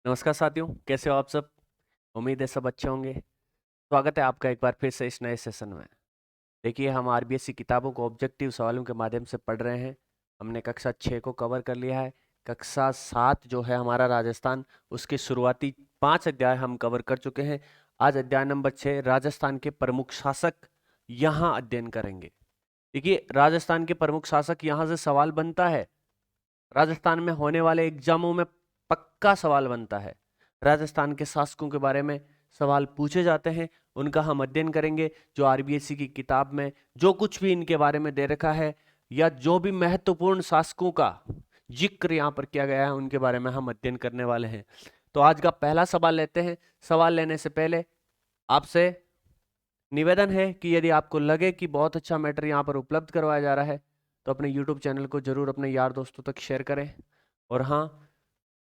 नमस्कार साथियों, कैसे हो आप सब। उम्मीद है सब अच्छे होंगे। स्वागत है आपका एक बार फिर से इस नए सेशन में। देखिए, हम आरबीएससी किताबों को ऑब्जेक्टिव सवालों के माध्यम से पढ़ रहे हैं। हमने कक्षा 6 को कवर कर लिया है। कक्षा 7 जो है हमारा राजस्थान, उसके शुरुआती 5 अध्याय हम कवर कर चुके हैं। आज अध्याय नंबर 6 राजस्थान के प्रमुख शासक यहाँ अध्ययन करेंगे। देखिए, राजस्थान के प्रमुख शासक यहाँ से सवाल बनता है। राजस्थान में होने वाले एग्जामों में पक्का सवाल बनता है। राजस्थान के शासकों के बारे में सवाल पूछे जाते हैं, उनका हम अध्ययन करेंगे। जो आरबीएससी की किताब में जो कुछ भी इनके बारे में दे रखा है या जो भी महत्वपूर्ण शासकों का जिक्र यहाँ पर किया गया है, उनके बारे में हम अध्ययन करने वाले हैं। तो आज का पहला सवाल लेते हैं। सवाल लेने से पहले आपसे निवेदन है कि यदि आपको लगे कि बहुत अच्छा मैटर यहाँ पर उपलब्ध करवाया जा रहा है तो अपने यूट्यूब चैनल को जरूर अपने यार दोस्तों तक शेयर करें। और हाँ,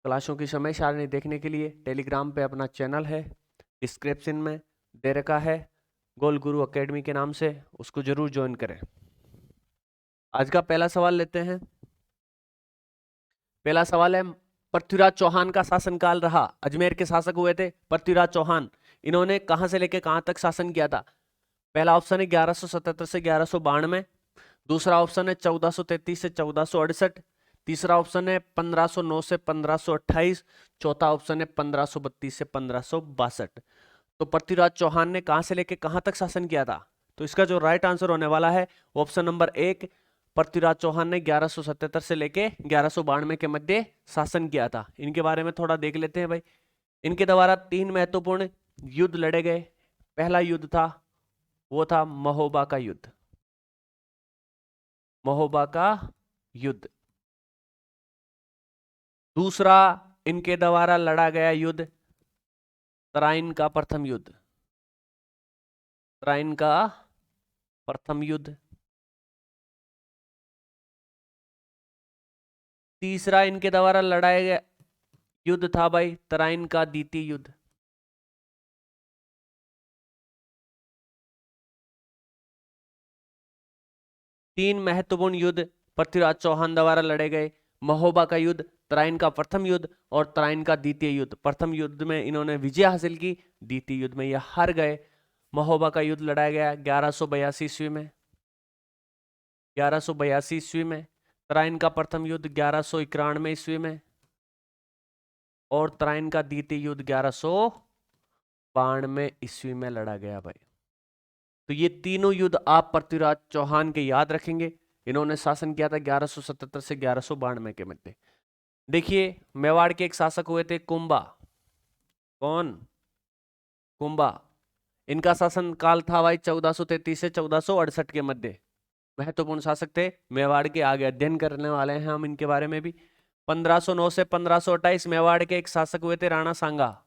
क्लासों की समय सारणी देखने के लिए टेलीग्राम पे अपना चैनल है, डिस्क्रिप्शन में दे रखा है, गोल गुरु एकेडमी के नाम से, उसको जरूर ज्वाइन करें। आज का पहला सवाल लेते हैं। पहला सवाल है, पृथ्वीराज चौहान का शासनकाल रहा। अजमेर के शासक हुए थे पृथ्वीराज चौहान। इन्होंने कहां से लेकर कहां तक शासन किया था? पहला ऑप्शन है 1177 से 1192। दूसरा ऑप्शन है 1433 से 1468। तीसरा ऑप्शन है 1509 से 1528। चौथा ऑप्शन है 1532 से 1562। तो पृथ्वीराज चौहान ने कहां से लेकर कहां तक शासन किया था? तो इसका जो राइट आंसर होने वाला है ऑप्शन नंबर 1। पृथ्वीराज चौहान ने 1177 से लेके 1192 के मध्य शासन किया था। इनके बारे में थोड़ा देख लेते हैं भाई। इनके द्वारा 3 महत्वपूर्ण युद्ध लड़े गए। पहला युद्ध था, वो था महोबा का युद्ध। महोबा का युद्ध। दूसरा इनके द्वारा लड़ा गया युद्ध तराइन का प्रथम युद्ध। तराइन का प्रथम युद्ध। तीसरा इनके द्वारा लड़ाया गया युद्ध था भाई तराइन का द्वितीय युद्ध। तीन महत्वपूर्ण युद्ध पृथ्वीराज चौहान द्वारा लड़े गए। महोबा का युद्ध, तराइन का प्रथम युद्ध और तराइन का द्वितीय युद्ध। प्रथम युद्ध में इन्होंने विजय हासिल की, द्वितीय युद्ध में यह हार गए। महोबा का युद्ध लड़ाया गया 1182 ईस्वी में। 1182 ईस्वी में। तराइन का प्रथम युद्ध 1191 ईस्वी में। और तराइन का द्वितीय युद्ध 1192 ईस्वी में लड़ा गया भाई। तो ये तीनों युद्ध आप पृथ्वीराज चौहान के याद रखेंगे। इन्होंने शासन किया था 1177 से 1192 के मध्य। देखिए, मेवाड़ के एक शासक हुए थे कुंभा। कौन? कुंभा। इनका शासन काल था भाई 1433 से 1468 के मध्य। महत्वपूर्ण शासक थे, मेवाड़ के आगे अध्ययन करने वाले हैं हम इनके बारे में भी। 1509 से 1528 मेवाड़ के एक शासक हुए थे राणा सांगा।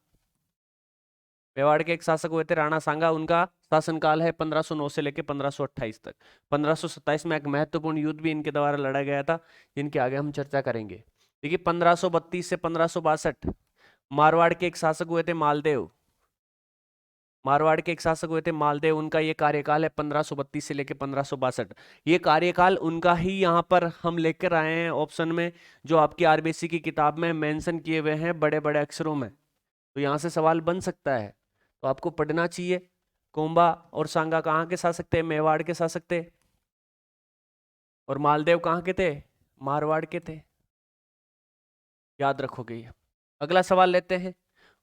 मेवाड़ के एक शासक हुए थे राणा सांगा। उनका शासनकाल है 1509 से लेकर 1528 तक। 1527 में एक महत्वपूर्ण युद्ध भी इनके द्वारा लड़ा गया था, जिनके आगे हम चर्चा करेंगे। देखिए, 1532 से 1562 मारवाड़ के एक शासक हुए थे मालदेव। मारवाड़ के एक शासक हुए थे मालदेव। उनका ये कार्यकाल है 1532 से लेकर 1562। ये कार्यकाल उनका ही यहाँ पर हम लेकर आए हैं ऑप्शन में, जो आपकी आरबीएससी की किताब में मेंशन किए हुए हैं बड़े बड़े अक्षरों में। तो यहाँ से सवाल बन सकता है, तो आपको पढ़ना चाहिए। कोम्बा और सांगा कहाँ के शासक थे? मेवाड़ के शासक थे। और मालदेव कहाँ के थे? मारवाड़ के थे। याद रखोगे ये। अगला सवाल लेते हैं।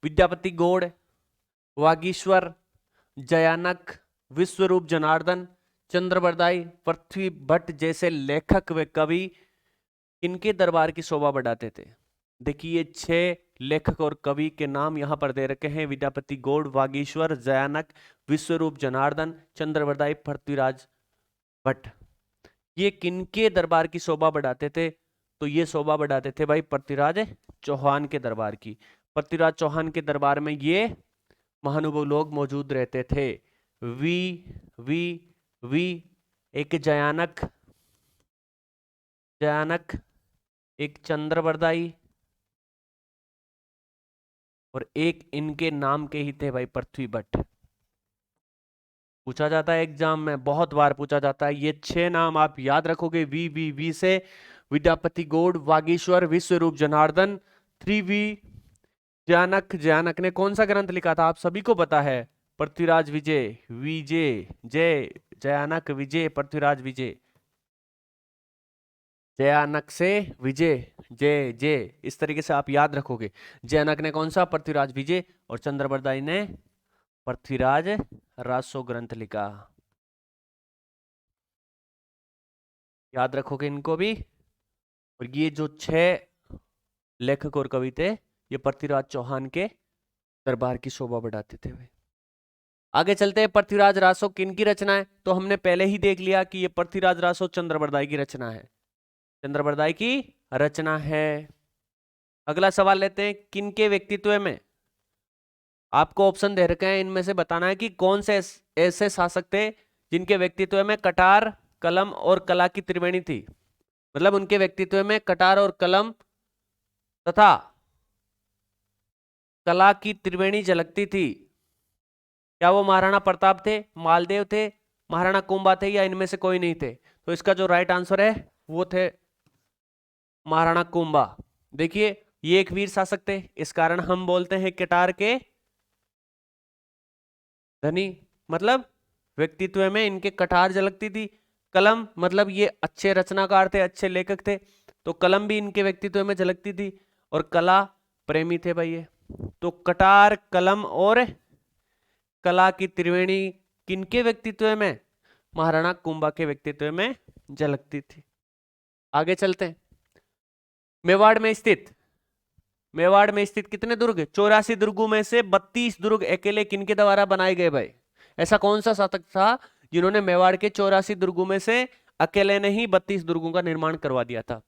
विद्यापति गौड़, वागीश्वर, जयानक, विश्वरूप जनार्दन, चंद्रबरदाई, पृथ्वी भट्ट जैसे लेखक व कवि इनके दरबार की शोभा बढ़ाते थे। देखिए, 6 लेखक और कवि के नाम यहाँ पर दे रखे हैं। विद्यापति गौड़, वागीश्वर, जयानक, विश्वरूप जनार्दन, चंद्रबरदाई, पृथ्वीराज भट्ट। ये किनके दरबार की शोभा बढ़ाते थे? तो ये शोभा बढ़ाते थे भाई पृथ्वीराज चौहान के दरबार की। पृथ्वीराज चौहान के दरबार में ये महानुभाव लोग मौजूद रहते थे। वी वी वी एक जयानक, जयानक, एक चंद्रबरदाई और एक इनके नाम के ही थे भाई पृथ्वी भट्ट। पूछा जाता है एग्जाम में, बहुत बार पूछा जाता है। ये 6 नाम आप याद रखोगे। वी से विद्यापति गौड़, वागीश्वर, विश्वरूप जनार्दन, 3V जयानक ने कौन सा ग्रंथ लिखा था, आप सभी को पता है, पृथ्वीराज विजय, विजय जय, जयानक विजय, पृथ्वीराज विजय, जयानक से विजय, जय जय, इस तरीके से आप याद रखोगे। जयानक ने कौन सा, पृथ्वीराज विजय, और चंद्रबरदाई ने पृथ्वीराज रासो ग्रंथ लिखा। याद रखोगे इनको भी। और ये जो 6 लेखक और कवि थे, ये पृथ्वीराज चौहान के दरबार की शोभा बढ़ाते थे। आगे चलते हैं, पृथ्वीराज रासो किन की रचना है, तो हमने पहले ही देख लिया कि ये पृथ्वीराज रासो चंद्रबरदाई की रचना है, चंद्रबरदाई की रचना है। अगला सवाल लेते हैं, किन के व्यक्तित्व में, आपको ऑप्शन दे रखे हैं, इनमें से बताना है कि कौन से ऐसे शासक थे जिनके व्यक्तित्व में कटार, कलम और कला की त्रिवेणी थी। मतलब उनके व्यक्तित्व में कटार और कलम तथा कला की त्रिवेणी झलकती थी। क्या वो महाराणा प्रताप थे, मालदेव थे, महाराणा कुंभा थे, या इनमें से कोई नहीं थे? तो इसका जो राइट आंसर है वो थे महाराणा कुंभा। देखिए ये एक वीर शासक थे, इस कारण हम बोलते हैं कटार के धनी, मतलब व्यक्तित्व में इनके कटार झलकती थी। कलम मतलब ये अच्छे रचनाकार थे, अच्छे लेखक थे, तो कलम भी इनके व्यक्तित्व में झलकती थी। और कला प्रेमी थे भाई ये। तो कटार, कलम और कला की त्रिवेणी किनके व्यक्तित्व में, महाराणा कुंभा के व्यक्तित्व में झलकती थी। आगे चलते हैं, मेवाड़ में स्थित कितने दुर्ग, 84 दुर्गों में से 32 दुर्ग अकेले किनके द्वारा बनाए गए भाई? ऐसा कौन सा शासक था जिन्होंने मेवाड़ के 84 दुर्गों में से अकेले ने ही 32 दुर्गों का निर्माण करवा दिया था?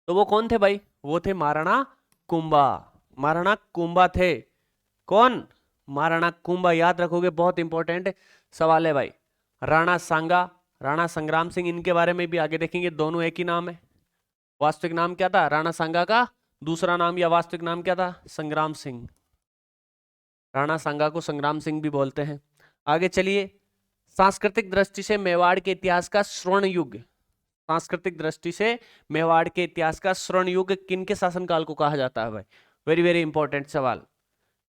तो वो कौन थे भाई? वो थे महाराणा कुंभा। महाराणा कुंभा थे। कौन? महाराणा कुंभा। याद रखोगे, बहुत इंपॉर्टेंट सवाल है भाई। राणा सांगा, राणा संग्राम सिंह, इनके बारे में भी आगे देखेंगे, दोनों एक ही नाम है। वास्तविक नाम क्या था राणा सांगा का, दूसरा नाम या वास्तविक नाम क्या था? संग्राम सिंह। राणा सांगा को संग्राम सिंह भी बोलते हैं। आगे चलिए, सांस्कृतिक दृष्टि से मेवाड़ के इतिहास का स्वर्ण युग, सांस्कृतिक दृष्टि से मेवाड़ के इतिहास का स्वर्ण युग किन के शासनकाल को कहा जाता है भाई? वेरी वेरी इंपॉर्टेंट सवाल।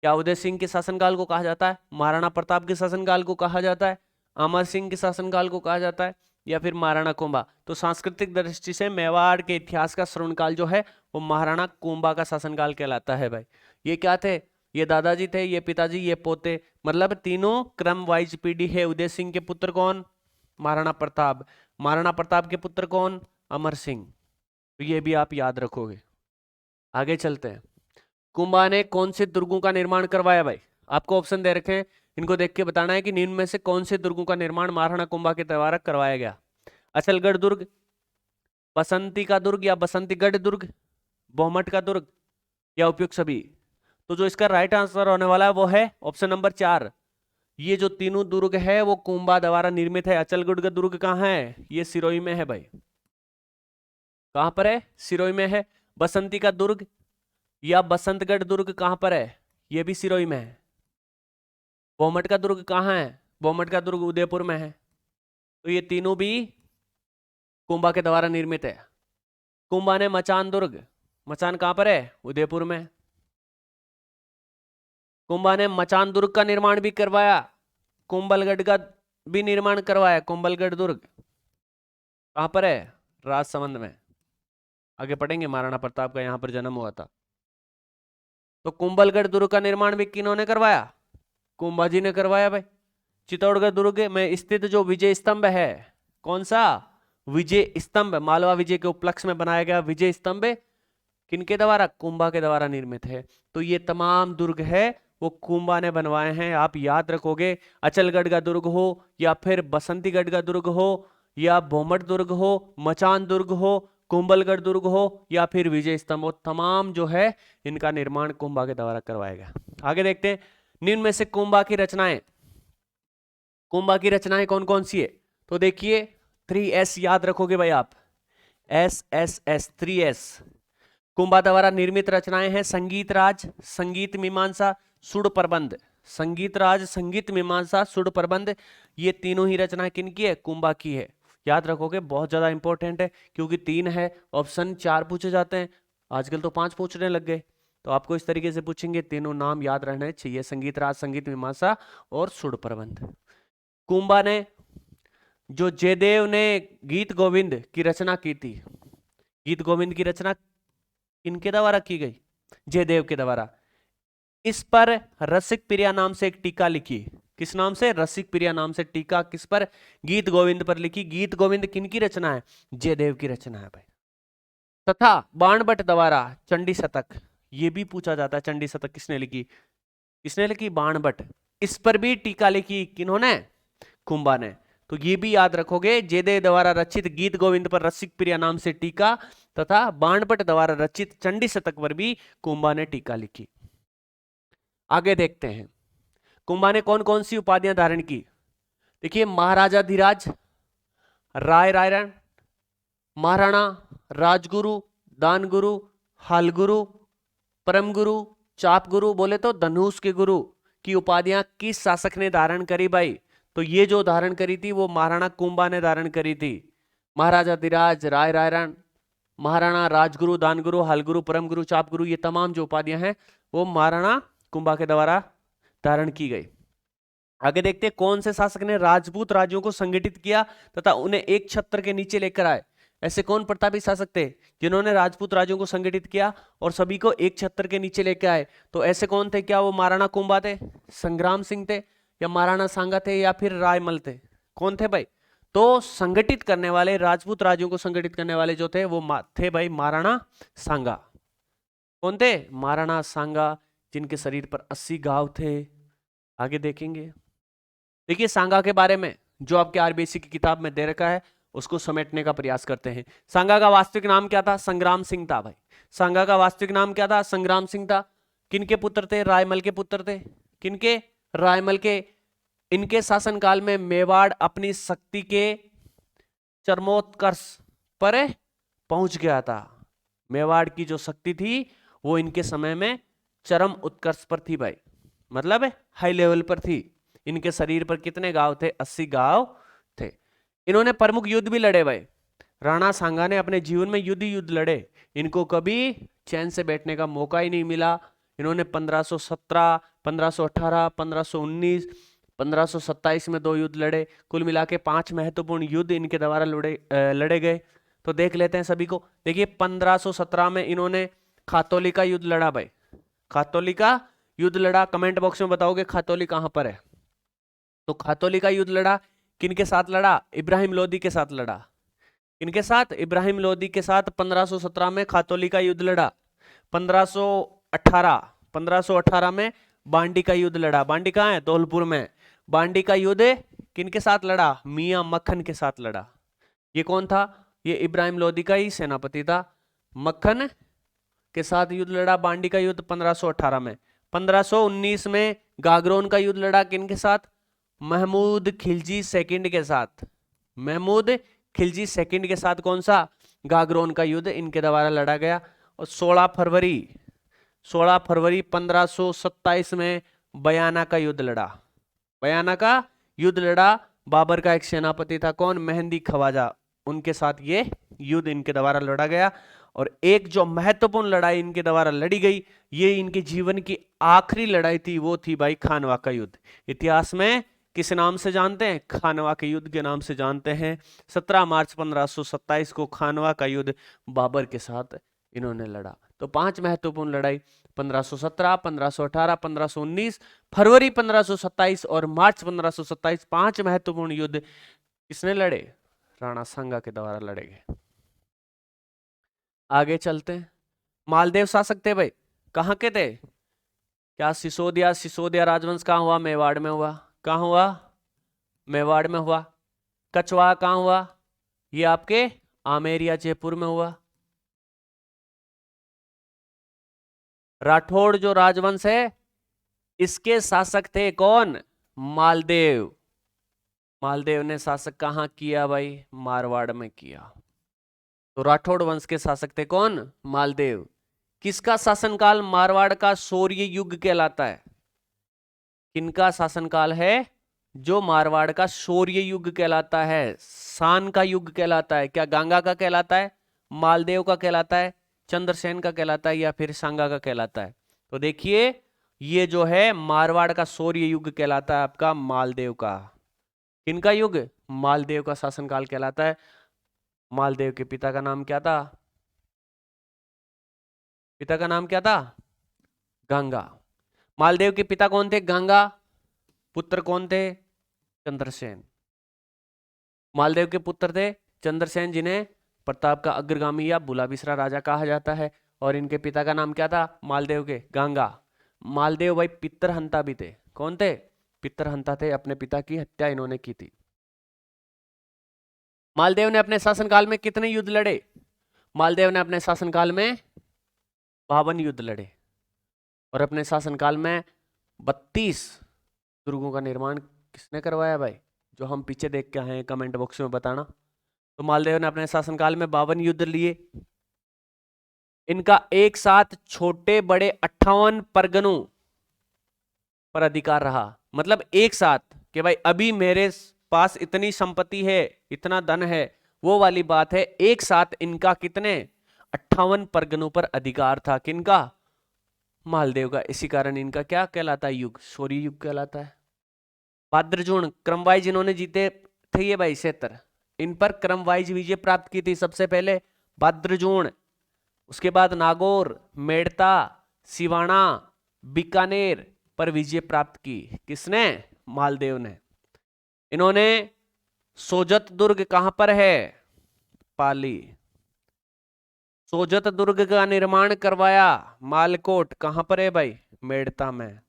क्या उदय सिंह के शासनकाल को कहा जाता है, महाराणा प्रताप के शासनकाल को कहा जाता है, अमर सिंह के शासनकाल को कहा जाता है, या फिर महाराणा कुंभा? तो सांस्कृतिक दृष्टि से मेवाड़ के इतिहास का स्वर्णकाल जो है वो महाराणा कुंभा का शासनकाल कहलाता है भाई। ये क्या थे? ये दादाजी थे, ये पिताजी, ये पोते, मतलब तीनों क्रम वाइज पीढ़ी है। उदय सिंह के पुत्र कौन? महाराणा प्रताप। महाराणा प्रताप के पुत्र कौन? अमर सिंह। तो ये भी आप याद रखोगे। आगे चलते हैं, कुंभा ने कौन से दुर्गों का निर्माण करवाया भाई? आपको ऑप्शन दे रखे हैं, इनको देख के बताना है कि निम्न में से कौन से दुर्गों का निर्माण महाराणा कुंभा के द्वारा करवाया गया। अचलगढ़ दुर्ग, बसंती का दुर्ग या बसंतीगढ़ दुर्ग, बोहमट का दुर्ग, या उपयुक्त सभी? तो जो इसका राइट आंसर होने वाला है वो है ऑप्शन नंबर 4। ये जो तीनों दुर्ग है वो कुंभा द्वारा निर्मित है। अचलगढ़ का दुर्ग कहाँ है? ये सिरोही में है भाई। कहां पर है? सिरोही में है। बसंती का दुर्ग या बसंतगढ़ दुर्ग कहां पर है? ये भी सिरोही में है। बोहमट का दुर्ग कहाँ है? बोहमट का दुर्ग उदयपुर में है। तो ये तीनों भी कुंभा के द्वारा निर्मित है। कुंभा ने मचान दुर्ग, मचान कहां पर है? उदयपुर में। कुंभा ने मचान दुर्ग का निर्माण भी करवाया, कुंभलगढ़ का भी निर्माण करवाया। कुंभलगढ़ दुर्ग कहां पर है? राजसमंद में। आगे पढ़ेंगे, महाराणा प्रताप का यहां पर जन्म हुआ था। तो कुंभलगढ़ दुर्ग का निर्माण भी किन्होंने करवाया? कुंभा जी ने करवाया भाई। चित्तौड़गढ़ दुर्ग में स्थित जो विजय स्तंभ है, कौन सा? विजय स्तंभ, मालवा विजय के उपलक्ष्य में बनाया गया विजय स्तंभ किनके द्वारा? कुंभा के द्वारा निर्मित है। तो ये तमाम दुर्ग है वो कुंभा ने बनवाए हैं। आप याद रखोगे, अचलगढ़ का दुर्ग हो या फिर बसंतीगढ़ का दुर्ग हो या बोमट दुर्ग हो, मचान दुर्ग हो, कुंभलगढ़ दुर्ग हो या फिर विजय स्तंभ हो, तमाम जो है इनका निर्माण कुंभा के द्वारा करवाया गया। आगे देखते हैं, निम्न में से कुंभा की रचनाएं, कुंभा की रचनाएं कौन कौन सी है? तो देखिए 3S याद रखोगे भाई आप, SSS 3S। कुंभा द्वारा निर्मित रचनाएं हैं संगीत राज, संगीत मीमांसा, सुड प्रबंध। संगीत राज, संगीत मीमांसा, सुड प्रबंध, ये तीनों ही रचनाएं किनकी है? कुंभा की है। याद रखोगे, बहुत ज्यादा इंपॉर्टेंट है क्योंकि 3 है, ऑप्शन 4 पूछे जाते हैं, आजकल तो 5 पूछने लग गए। तो आपको इस तरीके से पूछेंगे, तीनों नाम याद रहने चाहिए, संगीत राज, संगीत मीमांसा और सुर प्रबंध। कुंभा ने, जो जयदेव ने गीत गोविंद की रचना की थी, गीत गोविंद की रचना इनके द्वारा की गई, जयदेव के द्वारा। इस पर रसिक प्रिया नाम से एक टीका लिखी। किस नाम से? रसिक प्रिया नाम से टीका किस पर? गीत गोविंद पर लिखी। गीत गोविंद किनकी रचना है? जयदेव की रचना है भाई। तथा बाणभट्ट द्वारा चंडी शतक, ये भी पूछा जाता है, चंडी शतक किसने लिखी? किसने लिखी? बाणभट्ट। इस पर भी टीका लिखी किन्होंने? कुंभा ने। तो ये भी याद रखोगे, जयदेव द्वारा रचित गीत गोविंद पर रसिक प्रिया नाम से टीका तथा बाणभट्ट द्वारा रचित चंडी शतक पर भी कुंभा ने टीका लिखी। आगे देखते हैं, कुंभा ने कौन कौन सी उपाधियां धारण की। देखिए, महाराजा धीराज, राय रायरण, महाराणा, राजगुरु, दानगुरु, हालगुरु, परम गुरु, चाप गुरु, बोले तो धनुष के गुरु की उपाधियां किस शासक ने धारण करी भाई? तो ये जो धारण करी थी वो महाराणा कुंभा ने धारण करी थी। महाराजा धीराज, राय रायरण, महाराणा, राजगुरु, दानगुरु, हालगुरु, परम गुरु, चाप गुरु, ये तमाम जो उपाधियां हैं वो महाराणा कुंभा के द्वारा धारण की गई। आगे देखते हैं, कौन से शासक ने राजपूत राज्यों को संगठित किया तथा उन्हें एक छत्र के नीचे लेकर आए। ऐसे कौन प्रतापी शासक थे जिन्होंने राजपूत राज्यों को संगठित किया और सभी को एक छत्र के नीचे लेकर आए? तो ऐसे कौन थे? क्या वो महाराणा कुंभा थे, संग्राम सिंह थे, या महाराणा सांगा थे, या फिर रायमल थे? कौन थे भाई? तो संगठित करने वाले, राजपूत राज्यों को संगठित करने वाले जो थे वो थे भाई महाराणा सांगा। कौन थे? महाराणा सांगा, जिनके शरीर पर 80 घाव थे। आगे देखेंगे, देखिए सांगा के बारे में जो आपके आरबीएससी की किताब में दे रखा है उसको समेटने का प्रयास करते हैं। सांगा का वास्तविक नाम क्या था? संग्राम सिंह था भाई। सांगा का वास्तविक नाम क्या था? संग्राम सिंह था। किनके पुत्र थे? रायमल के पुत्र थे। किनके? रायमल के। इनके शासनकाल में मेवाड़ अपनी शक्ति के चरमोत्कर्ष पर पहुंच गया था। मेवाड़ की जो शक्ति थी वो इनके समय में चरम उत्कर्ष पर थी भाई, मतलब हाई लेवल पर थी। इनके शरीर पर कितने घाव थे? 80 घाव थे। इन्होंने प्रमुख युद्ध भी लड़े भाई। राणा सांगा ने अपने जीवन में युद्ध लड़े, इनको कभी चैन से बैठने का मौका ही नहीं मिला। इन्होंने 1517, 1518, 1519, 1527 में 2 युद्ध लड़े। कुल मिला के 5 महत्वपूर्ण युद्ध इनके द्वारा लड़े गए। तो देख लेते हैं सभी को। देखिए, 1517 में इन्होंने खातौली का युद्ध लड़ा भाई। खातौली का युद्ध लड़ा। कमेंट बॉक्स में बताओगे खातौली कहां पर है? तो खातौली का युद्ध लड़ा। किनके साथ लड़ा? इब्राहिम लोदी के साथ लड़ा। किनके साथ? इब्राहिम लोदी के साथ 1517 में खातौली का युद्ध लड़ा। 1518 में बांडी का युद्ध लड़ा। बांडी कहाँ है? धौलपुर में। बांडी का युद्ध किनके साथ लड़ा? मियां मक्खन के साथ लड़ा। ये कौन था? ये इब्राहिम लोदी का ही सेनापति था। मक्खन के साथ युद्ध लड़ा। बांडी का युद्ध 1518 में। 1519 में गागरोन का युद्ध लड़ा। किनके साथ? महमूद खिलजी सेकंड के साथ। महमूद खिलजी सेकंड के साथ कौन सा? गागरोन का युद्ध इनके द्वारा लड़ा गया। और 16 फरवरी 1527 में बयाना का युद्ध लड़ा। बयाना का युद्ध लड़ा। बाबर का एक सेनापति था, कौन? मेहंदी खवाजा। उनके साथ ये युद्ध इनके द्वारा लड़ा गया। और एक जो महत्वपूर्ण लड़ाई इनके द्वारा लड़ी गई, ये इनके जीवन की आखिरी लड़ाई थी, वो थी भाई खानवा का युद्ध। इतिहास में किस नाम से जानते हैं? खानवा के युद्ध के नाम से जानते हैं। 17 मार्च 1527 को खानवा का युद्ध बाबर के साथ इन्होंने लड़ा। तो 5 महत्वपूर्ण लड़ाई, 1517, 1518, 1519, फरवरी 1527 और मार्च 1527, 5 महत्वपूर्ण युद्ध किसने लड़े? राणा सांगा के द्वारा लड़े गए। आगे चलते हैं। मालदेव शासक थे भाई, कहाँ के थे? क्या सिसोदिया राजवंश कहाँ हुआ? मेवाड़ में हुआ। कहाँ हुआ? मेवाड़ में हुआ। कछवाहा कहाँ हुआ? ये आपके आमेर या जयपुर में हुआ। राठौड़ जो राजवंश है इसके शासक थे कौन? मालदेव। मालदेव ने शासक कहाँ किया भाई? मारवाड़ में किया। तो राठौड़ वंश के शासक थे कौन? मालदेव। किसका शासनकाल मारवाड़ का शौर्य युग कहलाता है? किनका शासनकाल है जो मारवाड़ का शौर्य युग कहलाता है? शान का युग कहलाता है। क्या गंगा का कहलाता है? मालदेव का कहलाता है? चंद्रसेन का कहलाता है या फिर सांगा का कहलाता है? तो देखिए ये जो है मारवाड़ का शौर्य युग कहलाता है आपका मालदेव का। किनका युग? मालदेव का शासनकाल कहलाता है। मालदेव के पिता का नाम क्या था? पिता का नाम क्या था? गंगा। मालदेव के पिता कौन थे? गंगा। पुत्र कौन थे? चंद्रसेन। मालदेव के पुत्र थे चंद्रसेन, जिन्हें प्रताप का अग्रगामी या बुलाबिसरा राजा कहा जाता है। और इनके पिता का नाम क्या था? मालदेव के गंगा। मालदेव भाई पितरहंता भी थे। कौन थे? पितरहंता थे। अपने पिता की हत्या इन्होंने की थी। मालदेव ने अपने शासनकाल में कितने युद्ध लड़े? मालदेव ने अपने शासनकाल में 52 युद्ध लड़े और अपने शासनकाल में 32 दुर्गों का निर्माण किसने करवाया भाई? जो हम पीछे देख के आए हैं, कमेंट बॉक्स में बताना। तो मालदेव ने अपने शासनकाल में 52 युद्ध लिए। इनका एक साथ छोटे बड़े 58 परगनों पर अधिकार रहा। मतलब एक साथ कि भाई अभी मेरे पास इतनी संपत्ति है, इतना धन है, वो वाली बात है। एक साथ इनका कितने 58 परगनों पर अधिकार था। किनका? मालदेव का। इसी कारण इनका क्या कहलाता है? युग, शौर्य युग कहलाता है। भाद्रजून क्रम वाइज इन्होंने जीते थे ये भाई 76। इन पर क्रम वाइज विजय प्राप्त की थी। सबसे पहले भाद्रजून, उसके बाद नागौर, मेड़ता, सिवाना, बीकानेर पर विजय प्राप्त की। किसने? मालदेव ने। इन्होंने सोजत दुर्ग कहां पर है? पाली। सोजत दुर्ग का निर्माण करवाया। मालकोट कहां पर है भाई? मेड़ता में।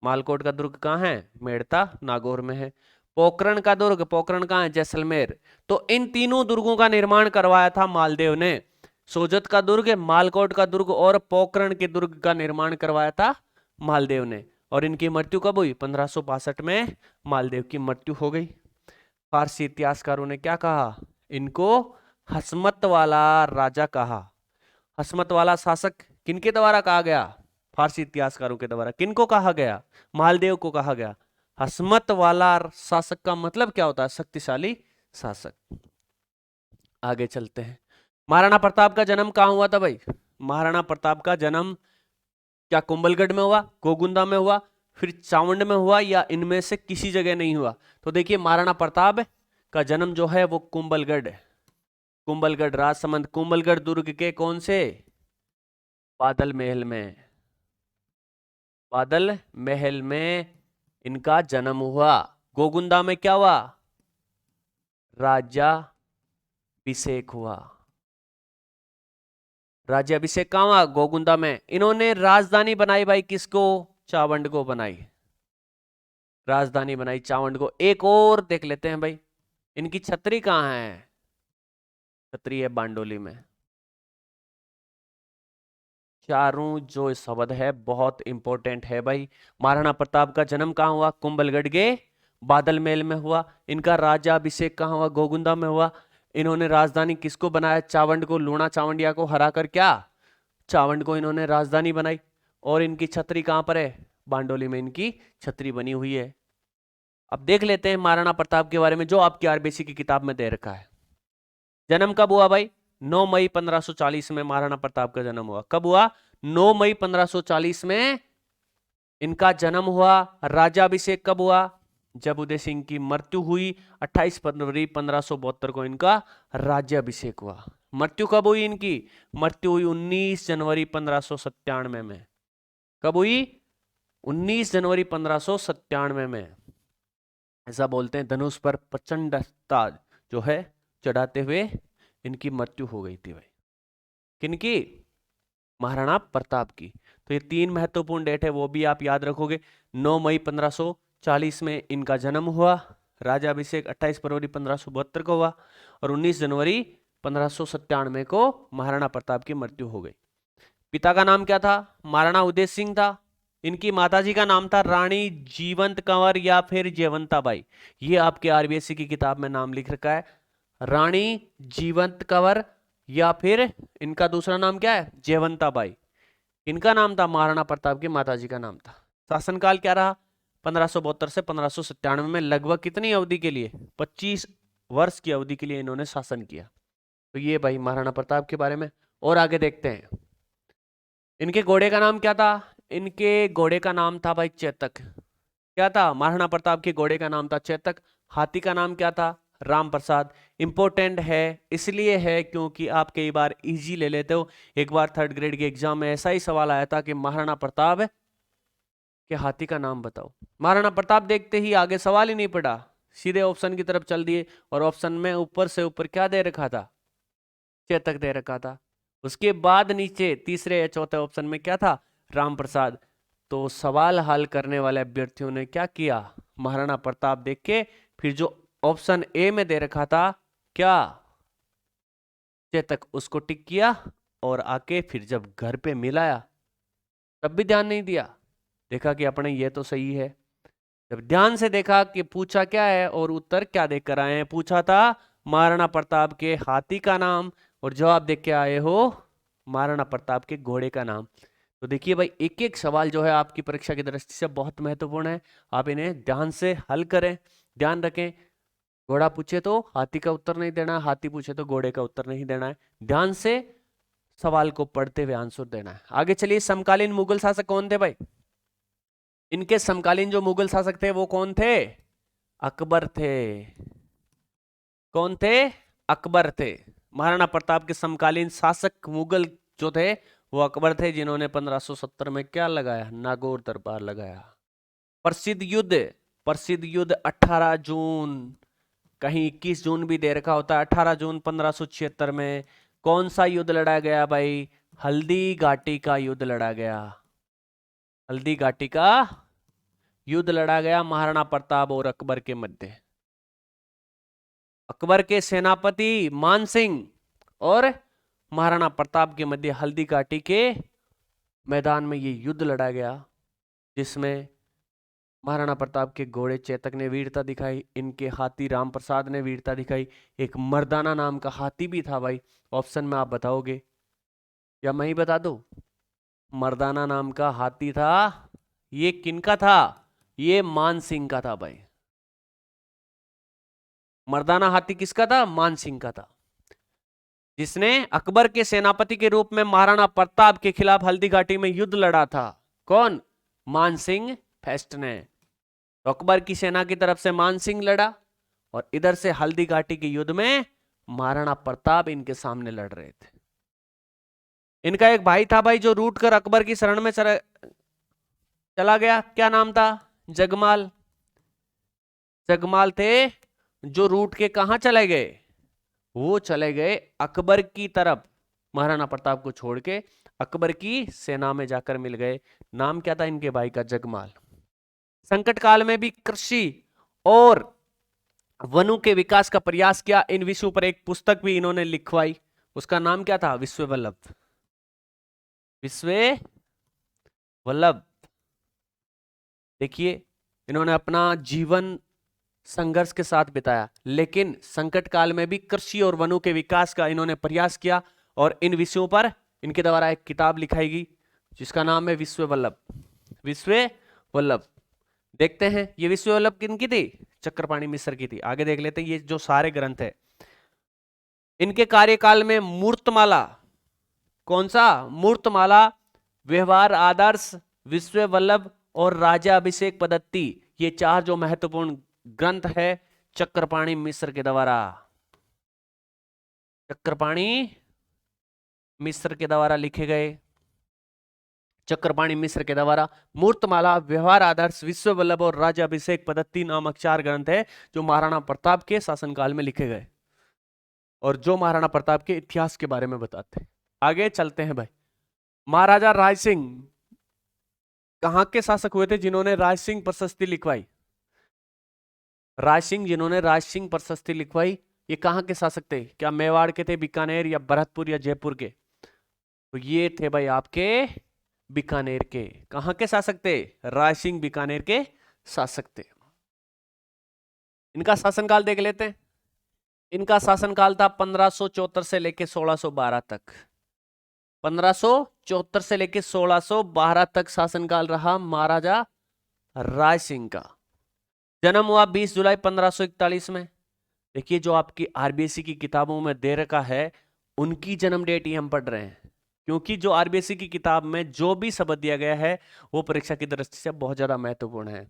मालकोट का दुर्ग कहां है? मेड़ता, नागौर में है। पोखरण का दुर्ग, पोखरण कहां है? जैसलमेर। तो इन तीनों दुर्गों का निर्माण करवाया था मालदेव ने। सोजत का दुर्ग, मालकोट का दुर्ग और पोखरण के दुर्ग का निर्माण करवाया था मालदेव ने। और इनकी मृत्यु कब हुई? 1562 में मालदेव की मृत्यु हो गई। फारसी इतिहासकारों ने क्या कहा? इनको हसमत वाला राजा कहा। हसमत वाला शासक किनके द्वारा कहा गया? फारसी इतिहासकारों के द्वारा। किनको कहा गया? मालदेव को कहा गया। हसमत वाला शासक का मतलब क्या होता है? शक्तिशाली शासक। आगे चलते हैं। महाराणा प्रताप का जन्म कहां हुआ था भाई? महाराणा प्रताप का जन्म क्या कुंभलगढ़ में हुआ, गोगुंदा में हुआ, फिर चावंड में हुआ, या इनमें से किसी जगह नहीं हुआ? तो देखिए महाराणा प्रताप का जन्म जो है वो कुंभलगढ़, कुंभलगढ़ राजसमंद, कुंभलगढ़ दुर्ग के कौन से? बादल महल में। बादल महल में इनका जन्म हुआ। गोगुंदा में क्या हुआ? राज्याभिषेक हुआ। राज्याभिषेक कहां हुआ? गोगुंदा में। इन्होंने राजधानी बनाई भाई किसको? चावंड को बनाई। राजधानी बनाई चावंड को। एक और देख लेते हैं भाई, इनकी छतरी कहां है? छतरी है बांडोली में। चारों जो शब्द है बहुत इंपॉर्टेंट है भाई। महाराणा प्रताप का जन्म कहां हुआ? कुंभलगढ़ के बादल महल में हुआ। इनका राज्याभिषेक कहां हुआ? गोगुंदा में हुआ। इन्होंने राजधानी किसको बनाया? चावंड को। लूणा चावंडिया को हराकर क्या चावंड को इन्होंने राजधानी बनाई। और इनकी छतरी कहां पर है? बांडोली में इनकी छतरी बनी हुई है। अब देख लेते हैं महाराणा प्रताप के बारे में जो आपकी आरबीसी की किताब में दे रखा है। जन्म कब हुआ भाई? 9 मई 1540 में महाराणा प्रताप का जन्म हुआ। कब हुआ? 9 मई 1540 में इनका जन्म हुआ। राज्याभिषेक कब हुआ? जब उदय सिंह की मृत्यु हुई 28 फरवरी 1572 को इनका राज्याभिषेक हुआ। मृत्यु कब हुई इनकी? मृत्यु हुई 19 जनवरी 1597 में। कब हुई? 19 जनवरी 1597 में। ऐसा बोलते हैं धनुष पर प्रचंड ताज जो है चढ़ाते हुए इनकी मृत्यु हो गई थी भाई। किनकी? महाराणा प्रताप की। तो ये 3 महत्वपूर्ण डेट है, वो भी आप याद रखोगे। 9 मई 1540 में इनका जन्म हुआ। राज्याभिषेक 28 फरवरी 1572 को हुआ और 19 जनवरी 1597 को महाराणा प्रताप की मृत्यु हो गई। पिता का नाम क्या था? महाराणा उदय सिंह था। इनकी माताजी का नाम था रानी जीवंत कंवर या फिर जयवंताबाई। ये आपके आरबीएससी की किताब में नाम लिख रखा है, रानी जीवंत कंवर या फिर इनका दूसरा नाम क्या है? जयवंताबाई। इनका नाम था महाराणा प्रताप की माताजी का नाम था। शासनकाल क्या रहा? 1572 से 1597 में। लगभग कितनी अवधि के लिए? 25 वर्ष की अवधि के लिए इन्होंने शासन किया। तो ये भाई महाराणा प्रताप के बारे में। और आगे देखते हैं, इनके घोड़े का नाम क्या था? इनके घोड़े का नाम था भाई चेतक। क्या था? महाराणा प्रताप के घोड़े का नाम था चेतक। हाथी का नाम क्या था? राम प्रसाद। इंपॉर्टेंट है इसलिए है क्योंकि आप कई बार इजी ले लेते हो। एक बार थर्ड ग्रेड के एग्जाम में ऐसा ही सवाल आया था कि महाराणा प्रताप के हाथी का नाम बताओ। महाराणा प्रताप देखते ही आगे सवाल ही नहीं पड़ा, सीधे ऑप्शन की तरफ चल दिए, और ऑप्शन में ऊपर से ऊपर क्या दे रखा था? चेतक दे रखा था। उसके बाद नीचे तीसरे या चौथे ऑप्शन में क्या था? राम प्रसाद। तो सवाल हल करने वाले अभ्यर्थियों ने क्या किया? महाराणा प्रताप देख के फिर जो ऑप्शन ए में दे रखा था क्या? चेतक, उसको टिक किया, और आके फिर जब घर पे मिलाया तब भी ध्यान नहीं दिया, देखा कि अपने ये तो सही है। जब ध्यान से देखा कि पूछा क्या है और उत्तर क्या देकर आए हैं, पूछा था महाराणा प्रताप के हाथी का नाम, और जवाब देख के आए हो महाराणा प्रताप के घोड़े का नाम। तो देखिए भाई, एक एक सवाल जो है आपकी परीक्षा की दृष्टि से बहुत महत्वपूर्ण है। आप इन्हें ध्यान से हल करें, ध्यान रखें। घोड़ा पूछे तो हाथी का उत्तर नहीं देना है, हाथी पूछे तो घोड़े का उत्तर नहीं देना है। ध्यान से सवाल को पढ़ते हुए आंसर देना है। आगे चलिए, समकालीन मुगल शासक कौन थे भाई? इनके समकालीन जो मुगल शासक थे वो कौन थे? अकबर थे। कौन थे? अकबर थे। महाराणा प्रताप के समकालीन शासक मुगल जो थे वो अकबर थे, जिन्होंने 1570 में क्या लगाया? नागौर दरबार लगाया। प्रसिद्ध युद्ध 18 जून, कहीं 21 जून भी दे रखा होता है, 18 जून 1576 में कौन सा युद्ध लड़ा गया भाई? हल्दी घाटी का युद्ध लड़ा गया। हल्दी घाटी का युद्ध लड़ा गया महाराणा प्रताप और अकबर के मध्य। अकबर के सेनापति मान सिंह और महाराणा प्रताप के मध्य हल्दी घाटी के मैदान में ये युद्ध लड़ा गया, जिसमें महाराणा प्रताप के घोड़े चेतक ने वीरता दिखाई, इनके हाथी राम प्रसाद ने वीरता दिखाई, एक मर्दाना नाम का हाथी भी था भाई। ऑप्शन में आप बताओगे या मैं ही बता दूं? मर्दाना नाम का हाथी था, ये किनका था? ये मान सिंह का था भाई। मर्दाना हाथी किसका था? मान सिंह का था, जिसने अकबर के सेनापति के रूप में महाराणा प्रताप के खिलाफ हल्दी घाटी में युद्ध लड़ा था। कौन? मान सिंह फर्स्ट ने। तो अकबर की सेना की तरफ से मान सिंह लड़ा, और इधर से हल्दी घाटी के युद्ध में महाराणा प्रताप इनके सामने लड़ रहे थे। इनका एक भाई था भाई जो रूट कर अकबर की शरण में चला गया, क्या नाम था? जगमाल। जगमाल थे जो रूट के कहां चले गए? वो चले गए अकबर की तरफ, महाराणा प्रताप को छोड़ के अकबर की सेना में जाकर मिल गए। नाम क्या था इनके भाई का? जगमाल। संकट काल में भी कृषि और वनों के विकास का प्रयास किया। इन विषयों पर एक पुस्तक भी इन्होंने लिखवाई, उसका नाम क्या था? विश्व वल्लभ। विश्व वल्लभ। देखिए, इन्होंने अपना जीवन संघर्ष के साथ बिताया, लेकिन संकट काल में भी कृषि और वनों के विकास का इन्होंने प्रयास किया, और इन विषयों पर इनके द्वारा एक किताब लिखाई गई जिसका नाम है विश्व वल्लभ। विश्व वल्लभ। देखते हैं ये विश्व वल्लभ किनकी थी? चक्रपाणी मिश्र की थी। आगे देख लेते हैं ये जो सारे ग्रंथ है। इनके कार्यकाल में मूर्तमाला, कौन सा? मूर्तमाला, व्यवहार आदर्श, विश्व वल्लभ और राजा अभिषेक पद्धति, ये चार जो महत्वपूर्ण ग्रंथ है चक्रपाणी मिश्र के द्वारा, चक्रपाणी मिश्र के द्वारा लिखे गए। चक्रपाणी मिश्र के द्वारा मूर्तमाला, व्यवहार आदर्श, विश्व वल्लभ और राजा अभिषेक पद्धति नामक चार ग्रंथ है जो महाराणा प्रताप के शासनकाल में लिखे गए, और जो महाराणा प्रताप के इतिहास के बारे में बताते हैं। आगे चलते हैं भाई। महाराजा राय सिंह कहां के शासक हुए थे जिन्होंने राय सिंह प्रशस्ति लिखवाई? राय सिंह, जिन्होंने राय सिंह प्रशस्ति लिखवाई, ये कहां के शासक थे? क्या मेवाड़ के थे, बीकानेर या भरतपुर या जयपुर के? तो ये थे भाई आपके बीकानेर के। कहां के शासक थे? राय सिंह बीकानेर के शासक थे। इनका शासनकाल देख लेते हैं। इनका शासनकाल था 1574 से लेकर 1612 तक। 1574 से लेकर 1612 तक शासनकाल रहा महाराजा राय सिंह का। जन्म हुआ 20 जुलाई 1541 में। देखिए, जो आपकी आरबीएससी की किताबों में दे रखा है उनकी जन्म डेट ही हम पढ़ रहे हैं, क्योंकि जो आरबीएससी की किताब में जो भी शब्द दिया गया है वो परीक्षा की दृष्टि से बहुत ज्यादा महत्वपूर्ण है।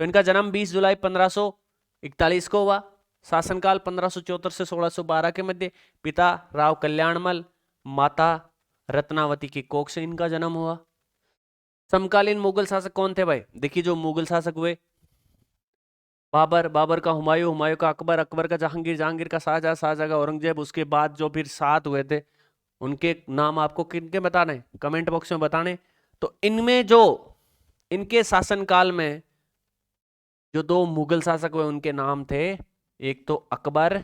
तो इनका जन्म 20 जुलाई 1541 को हुआ। शासनकाल 1574 से 1612 के मध्य। पिता राव कल्याणमल, माता रत्नावती की कोख से इनका जन्म हुआ। समकालीन मुगल शासक कौन थे भाई? देखिए जो मुगल शासक हुए, बाबर, बाबर का हुमायूं, हुमायूं का अकबर, अकबर का जहांगीर, जहांगीर का शाहजहां, शाहजहां का औरंगजेब। उसके बाद जो फिर 7 हुए थे उनके नाम आपको किनके बताने, कमेंट बॉक्स में बताने। तो इनमें जो इनके शासनकाल में जो 2 मुगल शासक हुए उनके नाम थे, एक तो अकबर,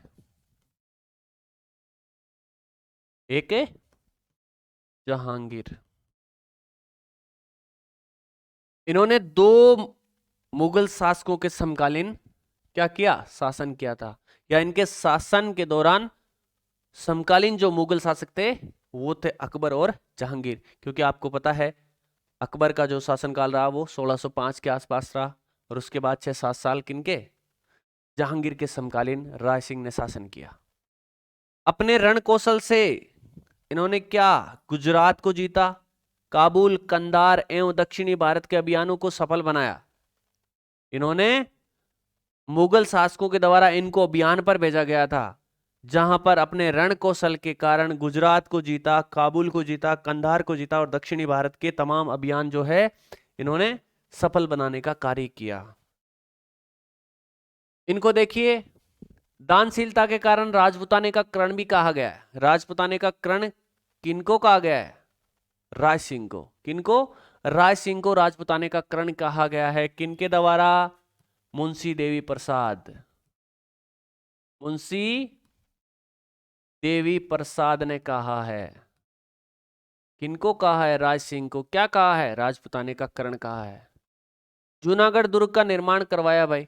एक जहांगीर। इन्होंने 2 मुगल शासकों के समकालीन क्या किया? शासन किया था, या इनके शासन के दौरान समकालीन जो मुगल शासक थे वो थे अकबर और जहांगीर। क्योंकि आपको पता है अकबर का जो शासनकाल रहा वो 1605 के आसपास रहा, और उसके बाद 6-7 साल किनके? जहांगीर के समकालीन राय सिंह ने शासन किया। अपने रण कौशल से इन्होंने क्या? गुजरात को जीता, काबुल, कंधार एवं दक्षिणी भारत के अभियानों को सफल बनाया। इन्होंने मुगल शासकों के द्वारा इनको अभियान पर भेजा गया था, जहां पर अपने रण कौशल के कारण गुजरात को जीता, काबुल को जीता, कंधार को जीता, और दक्षिणी भारत के तमाम अभियान जो है इन्होंने सफल बनाने का कार्य किया। इनको देखिए, दानशीलता के कारण राजपूताने का कर्ण भी कहा गया है। राजपूताने का कर्ण किनको कहा गया है? राज सिंह को। किनको? राज सिंह को राजपूताने का कर्ण कहा गया है। किनके द्वारा? मुंशी देवी प्रसाद। मुंशी देवी प्रसाद ने कहा है। किनको कहा है? राज सिंह को। क्या कहा है? राजपूताने का कर्ण कहा है। जूनागढ़ दुर्ग का निर्माण करवाया भाई।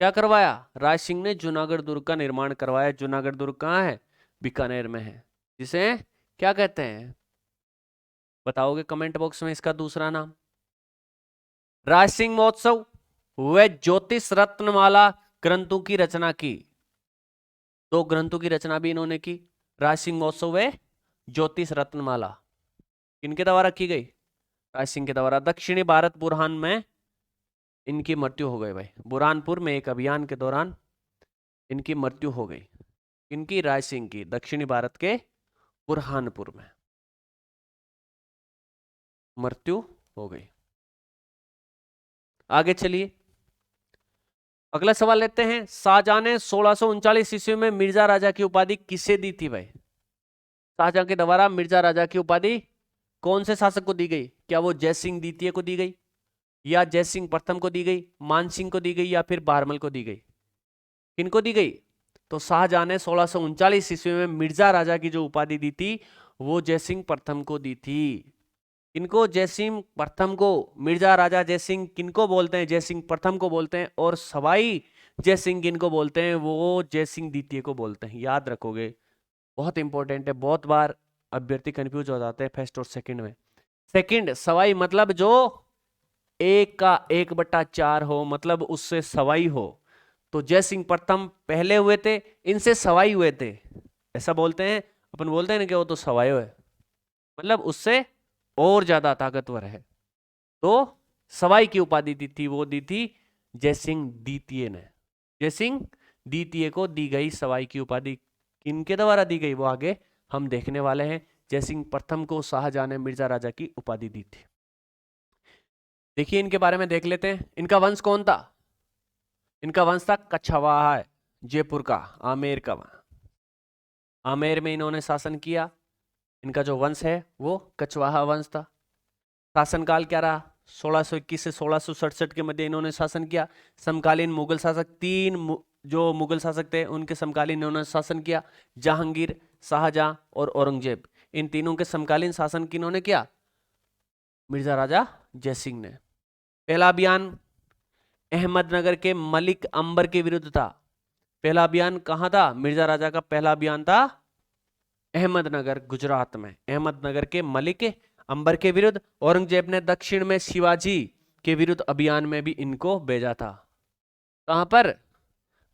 क्या करवाया? राज सिंह ने जूनागढ़ दुर्ग का निर्माण करवाया। जूनागढ़ दुर्ग कहाँ है? बीकानेर में है। जिसे क्या कहते हैं? बताओगे कमेंट बॉक्स में इसका दूसरा नाम। राज सिंह महोत्सव व ज्योतिष रत्नमाला ग्रंथों की रचना की। 2 ग्रंथों की रचना भी इन्होंने की। राज सिंह महोत्सव व ज्योतिष रत्नमाला किनके द्वारा की गई? राज सिंह के द्वारा। दक्षिणी भारत बुरहान में इनकी मृत्यु हो गई भाई। बुरहानपुर में एक अभियान के दौरान इनकी मृत्यु हो गई। इनकी? राज सिंह की। दक्षिणी भारत के बुरहानपुर में मृत्यु हो गई। आगे चलिए, अगला सवाल लेते हैं। शाहजहां ने 1639 ईस्वी में मिर्जा राजा की उपाधि किसे दी थी भाई? शाहजहां के द्वारा मिर्जा राजा की उपाधि कौन से शासक को दी गई? क्या वो जयसिंह द्वितीय को दी गई, या जयसिंह प्रथम को दी गई, मानसिंह को दी गई, या फिर बारमल को दी गई? किनको दी गई? तो शाहजहां ने 1639 ईस्वी में मिर्जा राजा की जो उपाधि दी थी वो जयसिंह प्रथम को दी थी। किनको? जयसिंह प्रथम को। मिर्जा राजा जयसिंह किनको बोलते हैं? जयसिंह प्रथम को बोलते हैं। और सवाई जयसिंह किनको बोलते हैं? वो जयसिंह द्वितीय को बोलते हैं। याद रखोगे, बहुत इंपॉर्टेंट है। बहुत बार अभ्यर्थी कंफ्यूज हो जाते हैं फर्स्ट और सेकंड में। सेकंड सवाई मतलब जो 1 का 1/4 हो, मतलब उससे सवाई हो। तो जयसिंह प्रथम पहले हुए थे, इनसे सवाई हुए थे, ऐसा बोलते हैं अपन। बोलते हैं ना कि वो तो सवाई है, मतलब उससे और ज्यादा ताकतवर है। तो सवाई की उपाधि दी थी, वो दी थी जयसिंह द्वितीय ने। जयसिंह द्वितीय को दी गई सवाई की उपाधि। किनके द्वारा दी गई वो आगे हम देखने वाले हैं। जयसिंह प्रथम को शाहजहां ने मिर्जा राजा की उपाधि दी थी। देखिए इनके बारे में देख लेते हैं। इनका वंश कौन था? इनका वंश था कछवाहा, जयपुर का, आमेर का। आमेर में इन्होंने शासन किया। इनका जो वंश है वो कछवाहा वंश था। शासनकाल क्या रहा? 1621 से 1667 के मध्य इन्होंने शासन किया। समकालीन मुगल शासक 3 जो मुगल शासक थे उनके समकालीन इन्होंने शासन किया। जहांगीर, शाहजहां और औरंगजेब, इन तीनों के समकालीन शासन किन्होंने किया? मिर्जा राजा जयसिंह ने। पहला अभियान अहमदनगर के मलिक अंबर के विरुद्ध था। पहला अभियान कहां था? मिर्जा राजा का पहला अभियान था अहमदनगर, गुजरात में। अहमदनगर के मलिक अंबर के विरुद्ध। औरंगजेब ने दक्षिण में शिवाजी के विरुद्ध अभियान में भी इनको भेजा था। कहां पर?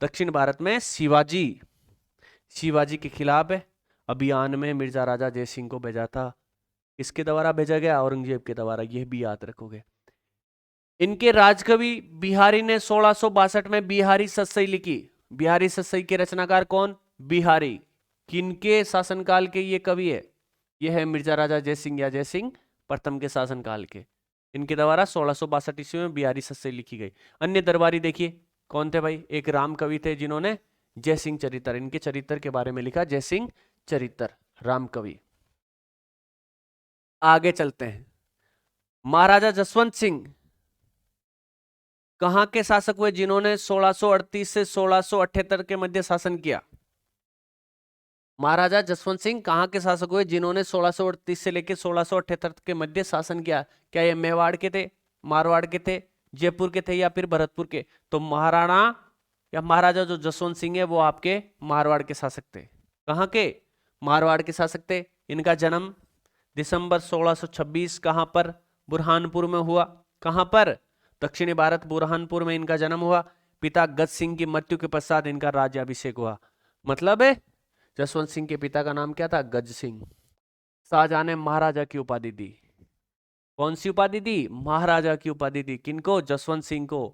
दक्षिण भारत में शिवाजी के खिलाफ अभियान में मिर्जा राजा जय सिंह को भेजा था। किसके द्वारा भेजा गया? औरंगजेब के द्वारा। यह भी याद रखोगे। इनके राजकवि बिहारी ने 1662 में बिहारी सतसई लिखी। बिहारी सतसई के रचनाकार कौन? बिहारी। किनके शासनकाल के ये कवि है? यह है मिर्जा राजा जय सिंह या जय सिंह प्रथम के शासनकाल के। इनके द्वारा 1662 ईस्वी में बिहारी सतसई लिखी गई। अन्य दरबारी देखिए कौन थे भाई? एक राम कवि थे जिन्होंने जय सिंह चरित्र, इनके चरित्र के बारे में लिखा, जय सिंह चरित्र, राम कवि। आगे चलते हैं। महाराजा जसवंत सिंह कहां के शासक हुए जिन्होंने 1638 से 1678 के मध्य शासन किया? महाराजा जसवंत सिंह कहां के शासक हुए जिन्होंने 1638 से लेकर 1678 के मध्य शासन किया? क्या ये मेवाड़ के थे, मारवाड़ के थे, जयपुर के थे या फिर भरतपुर के? तो महाराणा या महाराजा जो जसवंत सिंह है वो आपके मारवाड़ के शासक थे। कहां के? मारवाड़ के शासक थे। इनका जन्म दिसंबर 1626 कहां पर? बुरहानपुर में हुआ। कहां पर? दक्षिणी भारत, बुरहानपुर में इनका जन्म हुआ। पिता गज सिंह की मृत्यु के पश्चात इनका राज्याभिषेक हुआ। मतलब है जसवंत सिंह के पिता का नाम क्या था? गज सिंह। शाहजहां ने महाराजा की उपाधि दी। कौन सी उपाधि दी? महाराजा की उपाधि दी। किनको? जसवंत सिंह को।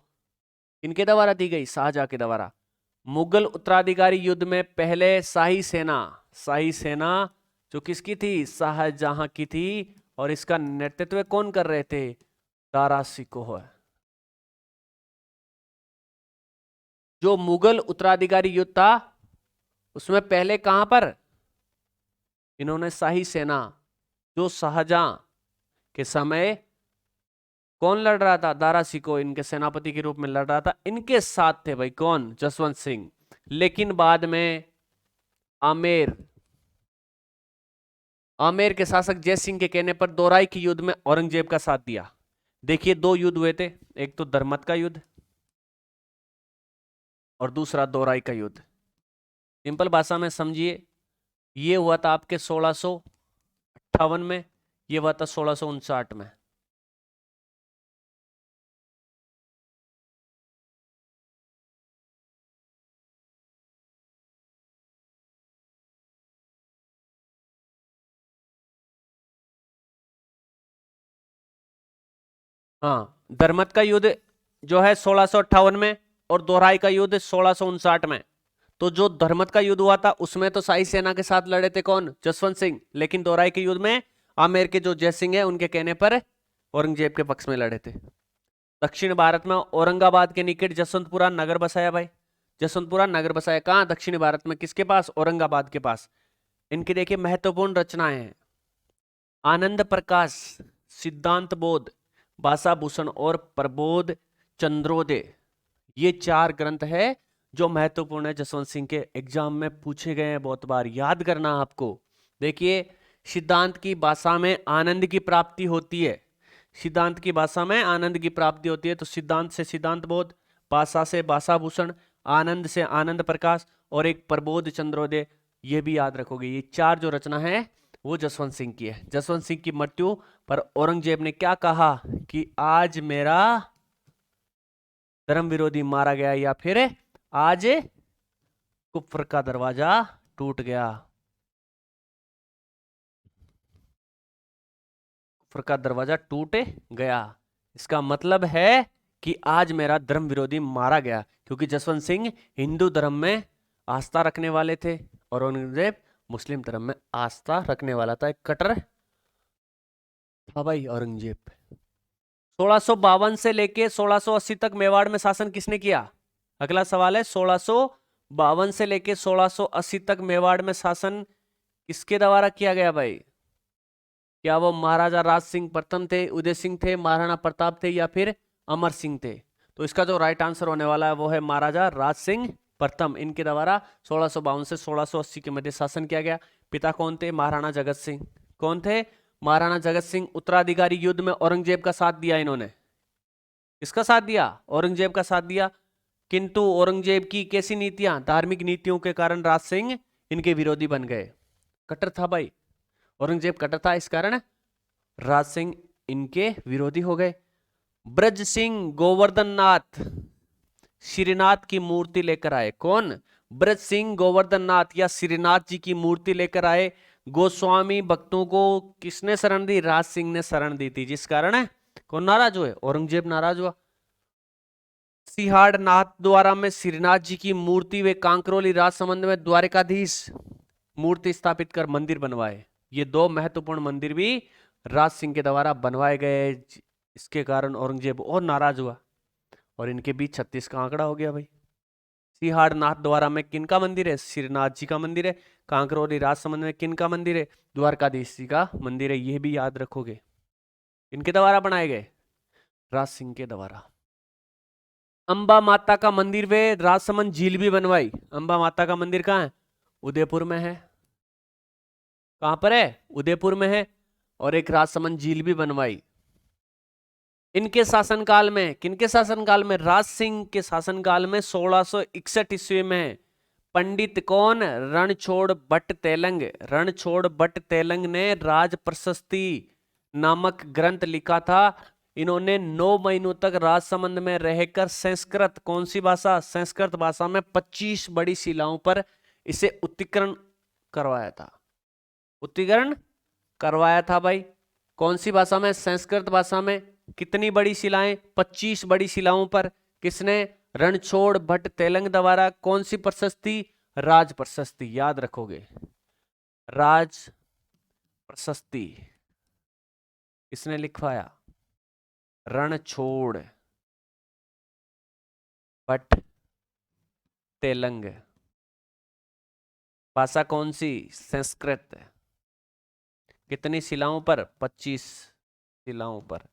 किनके द्वारा दी गई? शाहजहां के द्वारा। मुगल उत्तराधिकारी युद्ध में पहले शाही सेना जो किसकी थी? शाहजहां की थी। और इसका नेतृत्व कौन कर रहे थे? दारा शिकोह है। जो मुगल उत्तराधिकारी युद्ध था उसमें पहले कहां पर इन्होंने शाही सेना, जो शाहजहां के समय कौन लड़ रहा था? दारा शिकोह इनके सेनापति के रूप में लड़ रहा था। इनके साथ थे भाई कौन? जसवंत सिंह। लेकिन बाद में आमेर के शासक जय सिंह के कहने पर दोराई के युद्ध में औरंगजेब का साथ दिया। देखिए दो युद्ध हुए थे, एक तो धर्मत का युद्ध और दूसरा दोराई का युद्ध। सिंपल भाषा में समझिए, ये हुआ था आपके 1658 में, ये हुआ था 1659 में। हाँ, धर्मत का युद्ध जो है 1658 में और दोराई का युद्ध 1659 में। तो जो धर्मत का युद्ध हुआ था उसमें तो शाही सेना के साथ लड़े थे कौन? जसवंत सिंह। लेकिन दोराई के युद्ध में आमेर के जो जय सिंह है उनके कहने पर औरंगजेब के पक्ष में लड़े थे। दक्षिण भारत में औरंगाबाद के निकट जसवंतपुरा नगर बसाया भाई। जसवंतपुरा नगर बसाया कहां? दक्षिण भारत में। किसके पास? औरंगाबाद के पास। इनकी देखिए महत्वपूर्ण रचनाएं हैं। आनंद प्रकाश, सिद्धांत बोध, भाषा भूषण और प्रबोध चंद्रोदय, ये 4 ग्रंथ है जो महत्वपूर्ण है, जसवंत सिंह के एग्जाम में पूछे गए हैं बहुत बार, याद करना आपको। देखिए सिद्धांत की भाषा में आनंद की प्राप्ति होती है, सिद्धांत की भाषा में आनंद की प्राप्ति होती है। तो सिद्धांत से सिद्धांत बोध, भाषा से भाषा भूषण, आनंद से आनंद प्रकाश और एक प्रबोध चंद्रोदय, ये भी याद रखोगे। ये 4 जो रचना है वो जसवंत सिंह की है। जसवंत सिंह की मृत्यु पर औरंगजेब ने क्या कहा कि आज मेरा धर्म विरोधी मारा गया, या फिर आज कुफ्र का दरवाजा टूट गया। कुफ्र का दरवाजा टूट गया, इसका मतलब है कि आज मेरा धर्म विरोधी मारा गया, क्योंकि जसवंत सिंह हिंदू धर्म में आस्था रखने वाले थे और औरंगजेब मुस्लिम धर्म में आस्था रखने वाला था, एक कट्टर था भाई औरंगजेब। 1652 से लेके 1680 तक मेवाड़ में शासन किसने किया? अगला सवाल है, 1652 से लेके 1680 तक मेवाड़ में शासन किसके द्वारा किया गया भाई? क्या वो महाराजा राज सिंह प्रथम थे, उदय सिंह थे, महाराणा प्रताप थे या फिर अमर सिंह थे? तो इसका जो राइट आंसर होने वाला है वो है महाराजा राज सिंह प्रथम। इनके द्वारा 1652 से 1680 के मध्य शासन किया गया। पिता कौन थे? महाराणा जगत सिंह। कौन थे? महाराणा जगत सिंह। उत्तराधिकारी युद्ध में औरंगजेब का साथ दिया इन्होंने। किसका साथ दिया? औरंगजेब का साथ दिया। किंतु औरंगजेब की कैसी नीतियां, धार्मिक नीतियों के कारण राज सिंह इनके विरोधी बन गए। कट्टर था भाई औरंगजेब, कट्टर था, इस कारण राज सिंह इनके विरोधी हो गए। ब्रज सिंह गोवर्धन नाथ श्रीनाथ की मूर्ति लेकर आए। कौन? ब्रज सिंह गोवर्धन नाथ या श्रीनाथ जी की मूर्ति लेकर आए। गोस्वामी भक्तों को किसने शरण दी? राज सिंह ने शरण दी थी, जिस कारण है कौन नाराज हुए? औरंगजेब नाराज हुआ। सिहाड़ नाथ द्वारा में श्रीनाथ जी की मूर्ति वे कांकरोली राजसमंद में द्वारिकाधीश मूर्ति स्थापित कर मंदिर बनवाए। ये दो महत्वपूर्ण मंदिर भी राज सिंह के द्वारा बनवाए गए। इसके कारण औरंगजेब और नाराज हुआ और इनके बीच 36 का आंकड़ा हो गया भाई। सिहाड़ नाथ द्वारा में किनका मंदिर है? श्रीनाथ जी का मंदिर है। कांकरोली राजसमंद में किनका मंदिर है? द्वारकाधीश जी का मंदिर है। यह भी याद रखोगे। इनके द्वारा बनाए गए, राज सिंह के द्वारा। अंबा माता का मंदिर वे राजसमंद झील भी बनवाई। अंबा माता का मंदिर कहाँ है? उदयपुर में है। कहां पर है? उदयपुर में है। और एक राजसमंद झील भी बनवाई। इनके शासनकाल में, किनके शासनकाल में? राज सिंह के शासनकाल में 1661 ईस्वी में पंडित कौन? रणछोड़ भट्ट तेलंग। रणछोड़ भट्ट तेलंग ने राज प्रशस्ति नामक ग्रंथ लिखा था। इन्होंने 9 महीनों तक राजसमंद में रहकर संस्कृत, कौन सी भाषा? संस्कृत भाषा में 25 बड़ी शिलाओं पर इसे उत्कीर्ण करवाया था। उत्कीर्ण करवाया था भाई। कौन सी भाषा में? संस्कृत भाषा में। कितनी बड़ी शिलाएं? 25 बड़ी शिलाओं पर। किसने? रणछोड़ भट्ट तेलंग द्वारा। कौन सी प्रशस्ति? राज प्रशस्ति। याद रखोगे, राज प्रशस्ति किसने लिखवाया? रणछोड़ भट्ट तेलंग। भाषा कौन सी? संस्कृत। कितनी शिलाओं पर? 25 शिलाओं पर।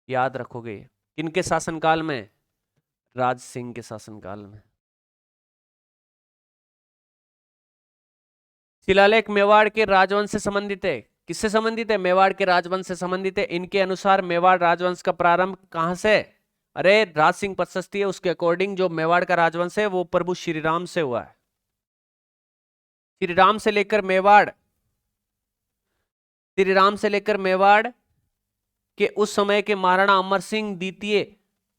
याद रखोगे। किनके शासनकाल में? राज सिंह के शासनकाल में। शिलालेख मेवाड़ के राजवंश से संबंधित है। किससे संबंधित है? मेवाड़ के राजवंश से संबंधित है। इनके अनुसार मेवाड़ राजवंश का प्रारंभ कहां से? अरे राज सिंह प्रशस्ति है, उसके अकॉर्डिंग जो मेवाड़ का राजवंश है वो प्रभु श्री राम से हुआ है। श्री राम से लेकर मेवाड़, श्री राम से लेकर मेवाड़ के उस समय के महाराणा अमर सिंह द्वितीय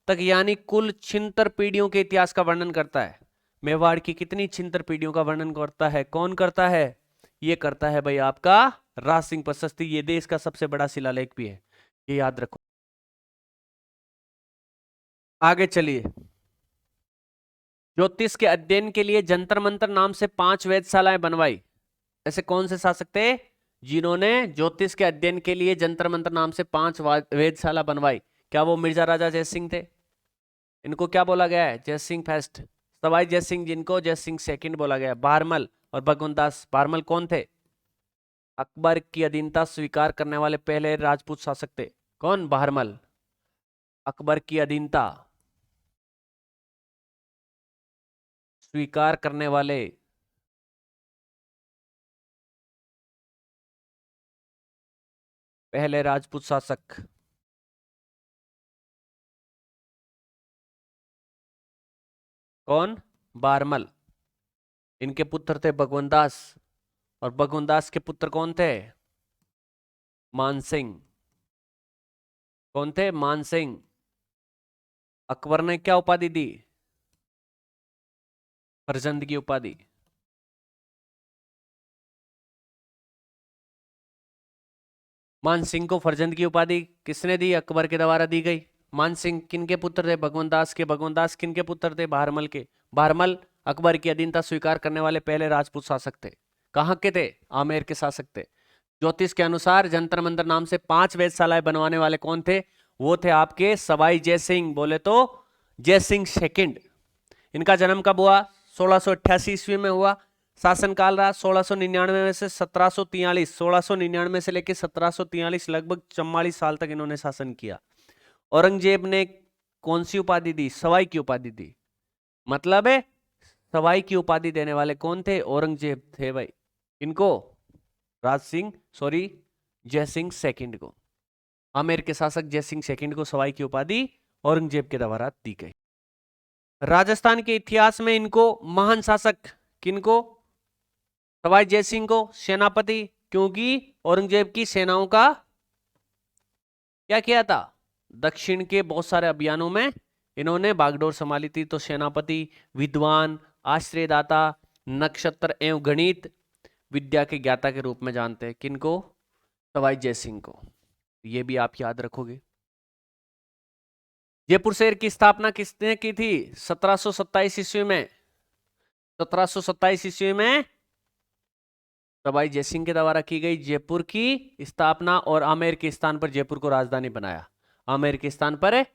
तक, यानी कुल 76 पीढ़ियों के इतिहास का वर्णन करता है। मेवाड़ की कितनी 76 पीढ़ियों का वर्णन करता है? कौन करता है? ये करता है भाई आपका राज सिंह प्रशस्ति। ये देश का सबसे बड़ा शिलालेख भी है, ये याद रखो। आगे चलिए। ज्योतिष के अध्ययन के लिए जंतर मंतर नाम से 5 वेधशालाएं बनवाई। ऐसे कौन से शासक थे जिन्होंने ज्योतिष के अध्ययन के लिए जंतर मंतर नाम से 5 वेधशाला बनवाई? क्या वो मिर्जा राजा जयसिंह थे? इनको क्या बोला गया है? जयसिंह फर्स्ट। सवाई जयसिंह जिनको जयसिंह सेकंड बोला गया। बहारमल और भगवंतास। बहारमल कौन थे? अकबर की अधीनता स्वीकार करने वाले पहले राजपूत शासक थे। कौन? बहारमल। अकबर की अधीनता स्वीकार करने वाले पहले राजपूत शासक। कौन? बहारमल। इनके पुत्र थे भगवंतास, और भगवंतास के पुत्र कौन थे? मानसिंह। कौन थे? मानसिंह। अकबर ने क्या उपाधि दी? फर्जंद की उपाधि। मानसिंह को फर्जंद की उपाधि किसने दी? अकबर के द्वारा दी गई। मानसिंह किनके पुत्र थे? भगवंतास के। भगवंतास किनके पुत्र थे? बहारमल के। बहारमल अकबर की अधीनता स्वीकार करने वाले पहले राजपूत शासक थे। कहाँ के थे? आमेर के शासक थे। ज्योतिष के अनुसार जंतर मंतर नाम से 5 वेधशालाएं बनवाने वाले कौन थे? वो थे आपके सवाई जयसिंह, बोले तो जयसिंह सेकंड। इनका जन्म कब हुआ? 1688 ईस्वी में हुआ। शासनकाल रहा 1699 में से 1743। 1699 से लेकर 1743, लगभग 44 साल तक इन्होंने शासन किया। औरंगजेब ने कौन सी उपाधि दी? सवाई की उपाधि दी। मतलब है सवाई की उपाधि देने वाले कौन थे? औरंगजेब थे भाई। इनको राज सिंह, सॉरी जयसिंह सेकंड को, आमेर के शासक जयसिंह सेकंड को सवाई की उपाधि औरंगजेब के द्वारा दी गई। राजस्थान के इतिहास में इनको महान शासक, किनको? सवाई जयसिंह को सेनापति, क्योंकि औरंगजेब की सेनाओं का क्या किया था? दक्षिण के बहुत सारे अभियानों में इन्होंने बागडोर संभाली थी। तो सेनापति, विद्वान, आश्रयदाता, नक्षत्र एवं गणित विद्या के ज्ञाता के रूप में जानते हैं। किनको? सवाई जयसिंह को। ये भी आप याद रखोगे। जयपुर शहर की स्थापना किसने की थी? 1727 ईस्वी में। 1727 ईस्वी में सवाई जयसिंह के द्वारा की गई जयपुर की स्थापना, और आमेर के स्थान पर जयपुर को राजधानी बनाया। आमेर के स्थान पर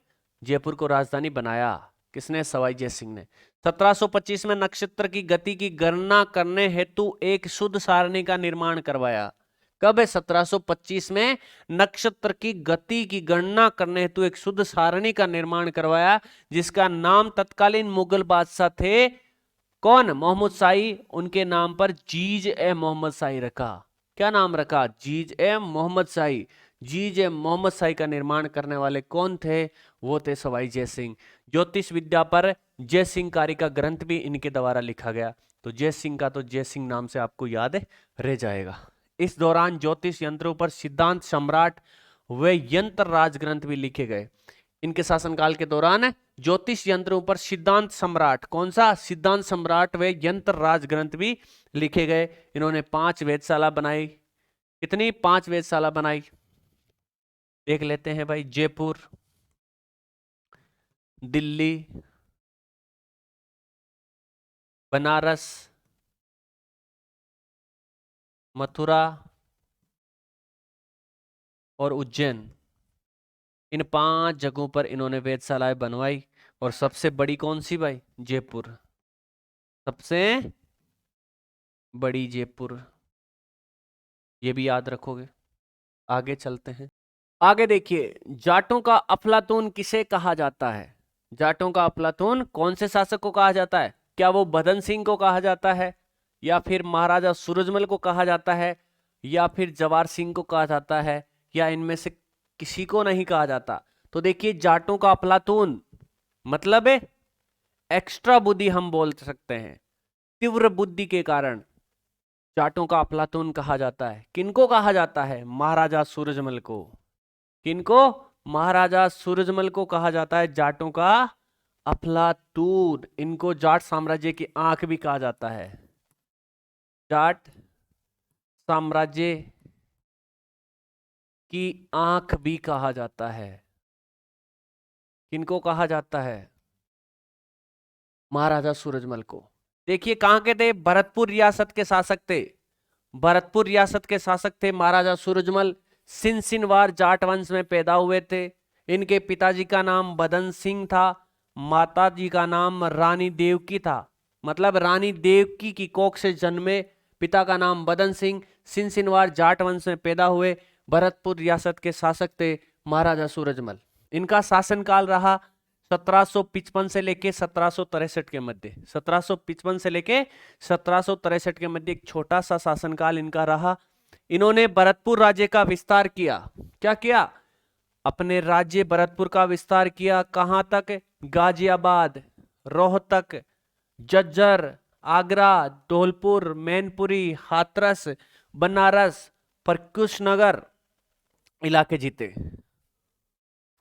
जयपुर को राजधानी बनाया किसने? सवाई जयसिंह ने। 1725 में नक्षत्र की गति की गणना करने हेतु एक शुद्ध सारणी का निर्माण करवाया। कब है? 1725 में नक्षत्र की गति की गणना करने हेतु एक शुद्ध सारणी का निर्माण करवाया, जिसका नाम तत्कालीन मुगल बादशाह थे कौन? मोहम्मद शाही। उनके नाम पर जीज ए मोहम्मद शाही रखा। क्या नाम रखा? जीज ए मोहम्मद शाही। जीज ए मोहम्मद शाही का निर्माण करने वाले कौन थे? वो थे सवाई जयसिंह। ज्योतिष विद्या पर जयसिंह कारी का ग्रंथ भी इनके द्वारा लिखा गया। तो जयसिंह का तो जयसिंह नाम से आपको याद रह जाएगा। इस दौरान ज्योतिष यंत्रों पर सिद्धांत सम्राट व यंत्र राज ग्रंथ भी लिखे गए। इनके शासनकाल के दौरान ज्योतिष यंत्रों पर सिद्धांत सम्राट, कौन सा? सिद्धांत सम्राट व यंत्र राज ग्रंथ भी लिखे गए। इन्होंने 5 वेधशाला बनाई। कितनी? 5 वेधशाला बनाई। देख लेते हैं भाई। जयपुर, दिल्ली, बनारस, मथुरा और उज्जैन। इन 5 जगहों पर इन्होंने वेधशालाएं बनवाई। और सबसे बड़ी कौन सी भाई? जयपुर। सबसे बड़ी जयपुर। ये भी याद रखोगे। आगे चलते हैं। आगे देखिए, जाटों का अफलातून किसे कहा जाता है? जाटों का अफलातून कौन से शासक को कहा जाता है? क्या वो बदन सिंह को कहा जाता है, या फिर महाराजा सूरजमल को कहा जाता है, या फिर जवार सिंह को कहा जाता है, या इनमें से किसी को नहीं कहा जाता? तो देखिए, जाटों का अफलातून मतलब है एक्स्ट्रा बुद्धि, हम बोल सकते हैं तीव्र बुद्धि के कारण जाटों का अफलातून कहा जाता है। किनको कहा जाता है? महाराजा सूरजमल को। किनको? महाराजा सूरजमल को कहा जाता है जाटों का अफलातून। इनको जाट साम्राज्य की आंख भी कहा जाता है। जाट साम्राज्य की आंख भी कहा जाता है। किनको कहा जाता है? महाराजा सूरजमल को। देखिए कहां के थे? भरतपुर रियासत के शासक थे। भरतपुर रियासत के शासक थे महाराजा सूरजमल। सिनसिनवार जाट वंश में पैदा हुए थे। इनके पिताजी का नाम बदन सिंह था, माताजी का नाम रानी देवकी था। मतलब रानी देवकी की कोख से जन्मे। पिता का नाम बदन सिंह। सिनसिनवार जाट वंश में पैदा हुए। भरतपुर रियासत के शासक थे महाराजा सूरजमल। इनका शासनकाल रहा 1755 से लेके 1763 के मध्य। 1755 से लेके 1763 के मध्य एक छोटा सा शासनकाल इनका रहा। इन्होंने भरतपुर राज्य का विस्तार किया। क्या किया? अपने राज्य भरतपुर का विस्तार किया। कहां तक? गाजियाबाद, रोहतक, जज्जर, आगरा, धौलपुर, मैनपुरी, हाथरस, बनारस, फर्रुखनगर इलाके जीते।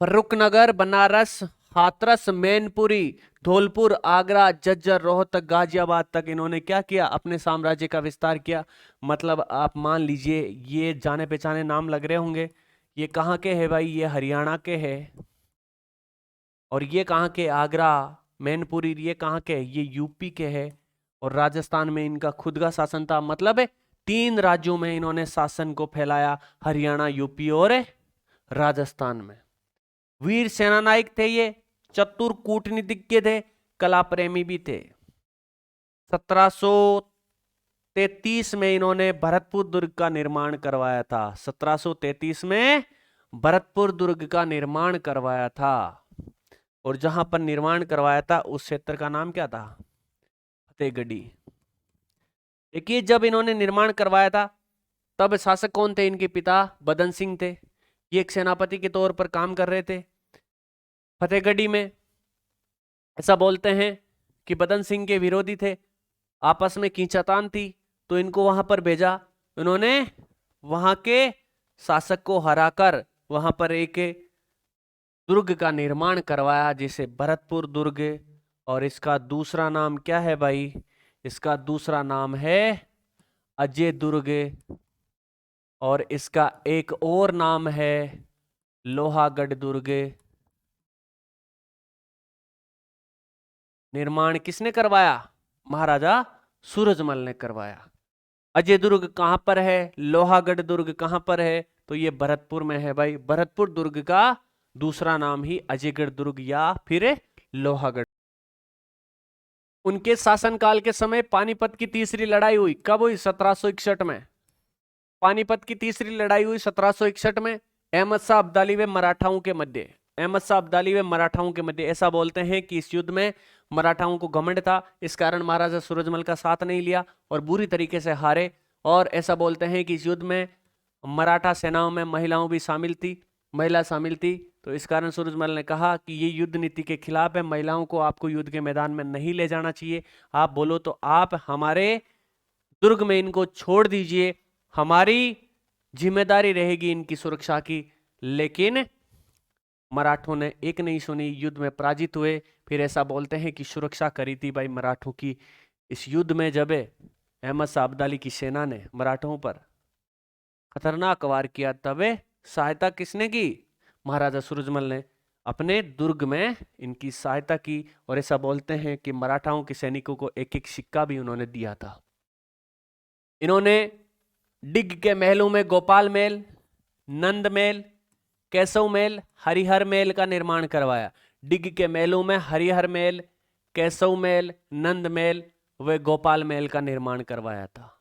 फर्रुखनगर, बनारस, हाथरस, मैनपुरी, धौलपुर, आगरा, जज्जर, रोहतक, गाजियाबाद तक इन्होंने क्या किया? अपने साम्राज्य का विस्तार किया। मतलब आप मान लीजिए, ये जाने पहचाने नाम लग रहे होंगे। ये कहाँ के हैं भाई? ये हरियाणा के हैं। और ये कहाँ के? आगरा, मैनपुरी, ये कहाँ के? ये यूपी के हैं। और राजस्थान में इनका खुद का शासन था। मतलब 3 राज्यों में इन्होंने शासन को फैलाया, हरियाणा, यूपी और राजस्थान में। वीर सेनानायक थे ये, चतुर कूटनीतिज्ञ थे, कला प्रेमी भी थे। 1733 में इन्होंने भरतपुर दुर्ग का निर्माण करवाया था। 1733 में भरतपुर दुर्ग का निर्माण करवाया था। और जहां पर निर्माण करवाया था उस क्षेत्र का नाम क्या था? फतेहगढ़ी। देखिए, जब इन्होंने निर्माण करवाया था तब शासक कौन थे? इनके पिता बदन सिंह थे। ये एक सेनापति के तौर पर काम कर रहे थे फतेहगढ़ी में। ऐसा बोलते हैं कि बदन सिंह के विरोधी थे, आपस में खींचातान थी, तो इनको वहां पर भेजा। उन्होंने वहां के शासक को हराकर वहां पर एक दुर्ग का निर्माण करवाया, जिसे भरतपुर दुर्ग। और इसका दूसरा नाम क्या है भाई? इसका दूसरा नाम है अजय दुर्ग। और इसका एक और नाम है लोहागढ़ दुर्ग। निर्माण किसने करवाया? महाराजा सूरजमल ने करवाया। अजय दुर्ग कहां पर है? लोहागढ़ दुर्ग कहां पर है? तो ये भरतपुर में है भाई। भरतपुर दुर्ग का दूसरा नाम ही अजयगढ़ दुर्ग या फिर लोहागढ़। उनके शासनकाल के समय पानीपत की तीसरी लड़ाई हुई। कब हुई? 1761 में। पानीपत की तीसरी लड़ाई हुई 1761 में, अहमद शाह अब्दाली व मराठाओं के मध्य। अहमद शाह अब्दाली व मराठाओं के मध्य। ऐसा बोलते हैं कि इस युद्ध में मराठाओं को घमंड था, इस कारण महाराजा सूरजमल का साथ नहीं लिया और बुरी तरीके से हारे। और ऐसा बोलते हैं कि इस युद्ध में मराठा सेनाओं में महिलाओं भी शामिल थी, महिला शामिल थी। तो इस कारण सूरजमल ने कहा कि ये युद्ध नीति के खिलाफ है, महिलाओं को आपको युद्ध के मैदान में नहीं ले जाना चाहिए। आप बोलो तो आप हमारे दुर्ग में इनको छोड़ दीजिए, हमारी जिम्मेदारी रहेगी इनकी सुरक्षा की। लेकिन मराठों ने एक नहीं सुनी, युद्ध में पराजित हुए। फिर ऐसा बोलते हैं कि सुरक्षा करी थी भाई मराठों की। इस युद्ध में जब अहमद शाह अब्दाली की सेना ने मराठों पर खतरनाक वार किया, तब सहायता किसने की? महाराजा सूरजमल ने अपने दुर्ग में इनकी सहायता की। और ऐसा बोलते हैं कि मराठाओं के सैनिकों को एक एक सिक्का भी उन्होंने दिया था। इन्होंने डिग के महलों में गोपाल महल, नंद महल, केशव महल, हरिहर महल का निर्माण करवाया। डिग के महलों में हरिहर महल, केशव महल, नंद महल व गोपाल महल का निर्माण करवाया था।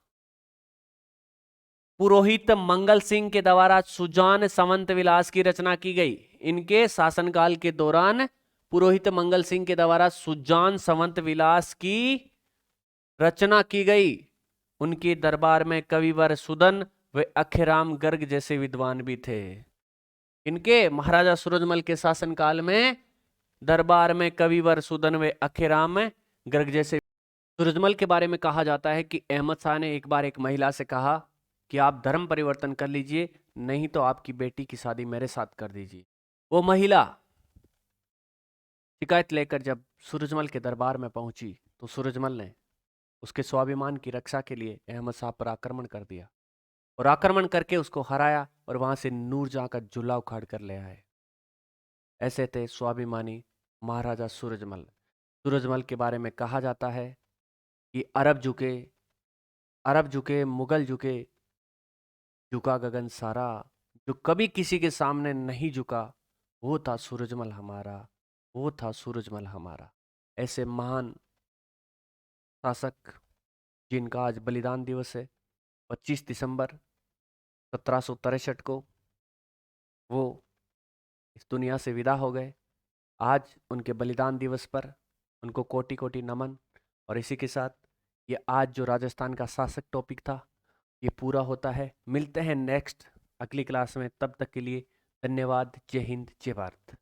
पुरोहित मंगल सिंह के द्वारा सुजान संवत विलास की रचना की गई। इनके शासनकाल के दौरान पुरोहित मंगल सिंह के द्वारा सुजान संवत विलास की रचना की गई। उनके दरबार में कविवर सुदन व अखेराम गर्ग जैसे विद्वान भी थे। इनके महाराजा सूरजमल के शासनकाल में दरबार में कविवर सुदन व अखेराम गर्ग जैसे। सूरजमल के बारे में कहा जाता है कि अहमद शाह ने एक बार एक महिला से कहा कि आप धर्म परिवर्तन कर लीजिए, नहीं तो आपकी बेटी की शादी मेरे साथ कर दीजिए। वो महिला शिकायत लेकर जब सूरजमल के दरबार में पहुंची तो सूरजमल ने उसके स्वाभिमान की रक्षा के लिए अहमद शाह पर आक्रमण कर दिया और आक्रमण करके उसको हराया और वहां से नूरजहां का जुल्ला उखाड़ कर ले आए। ऐसे थे स्वाभिमानी महाराजा सूरजमल। सूरजमल के बारे में कहा जाता है कि अरब झुके मुगल झुके, झुका गगन सारा, जो कभी किसी के सामने नहीं झुका, वो था सूरजमल हमारा, वो था सूरजमल हमारा। ऐसे महान शासक जिनका आज बलिदान दिवस है 25 दिसंबर 1763 को, वो इस दुनिया से विदा हो गए। आज उनके बलिदान दिवस पर उनको कोटि कोटि नमन। और इसी के साथ ये आज जो राजस्थान का शासक टॉपिक था ये पूरा होता है। मिलते हैं नेक्स्ट अगली क्लास में, तब तक के लिए धन्यवाद। जय हिंद, जय भारत।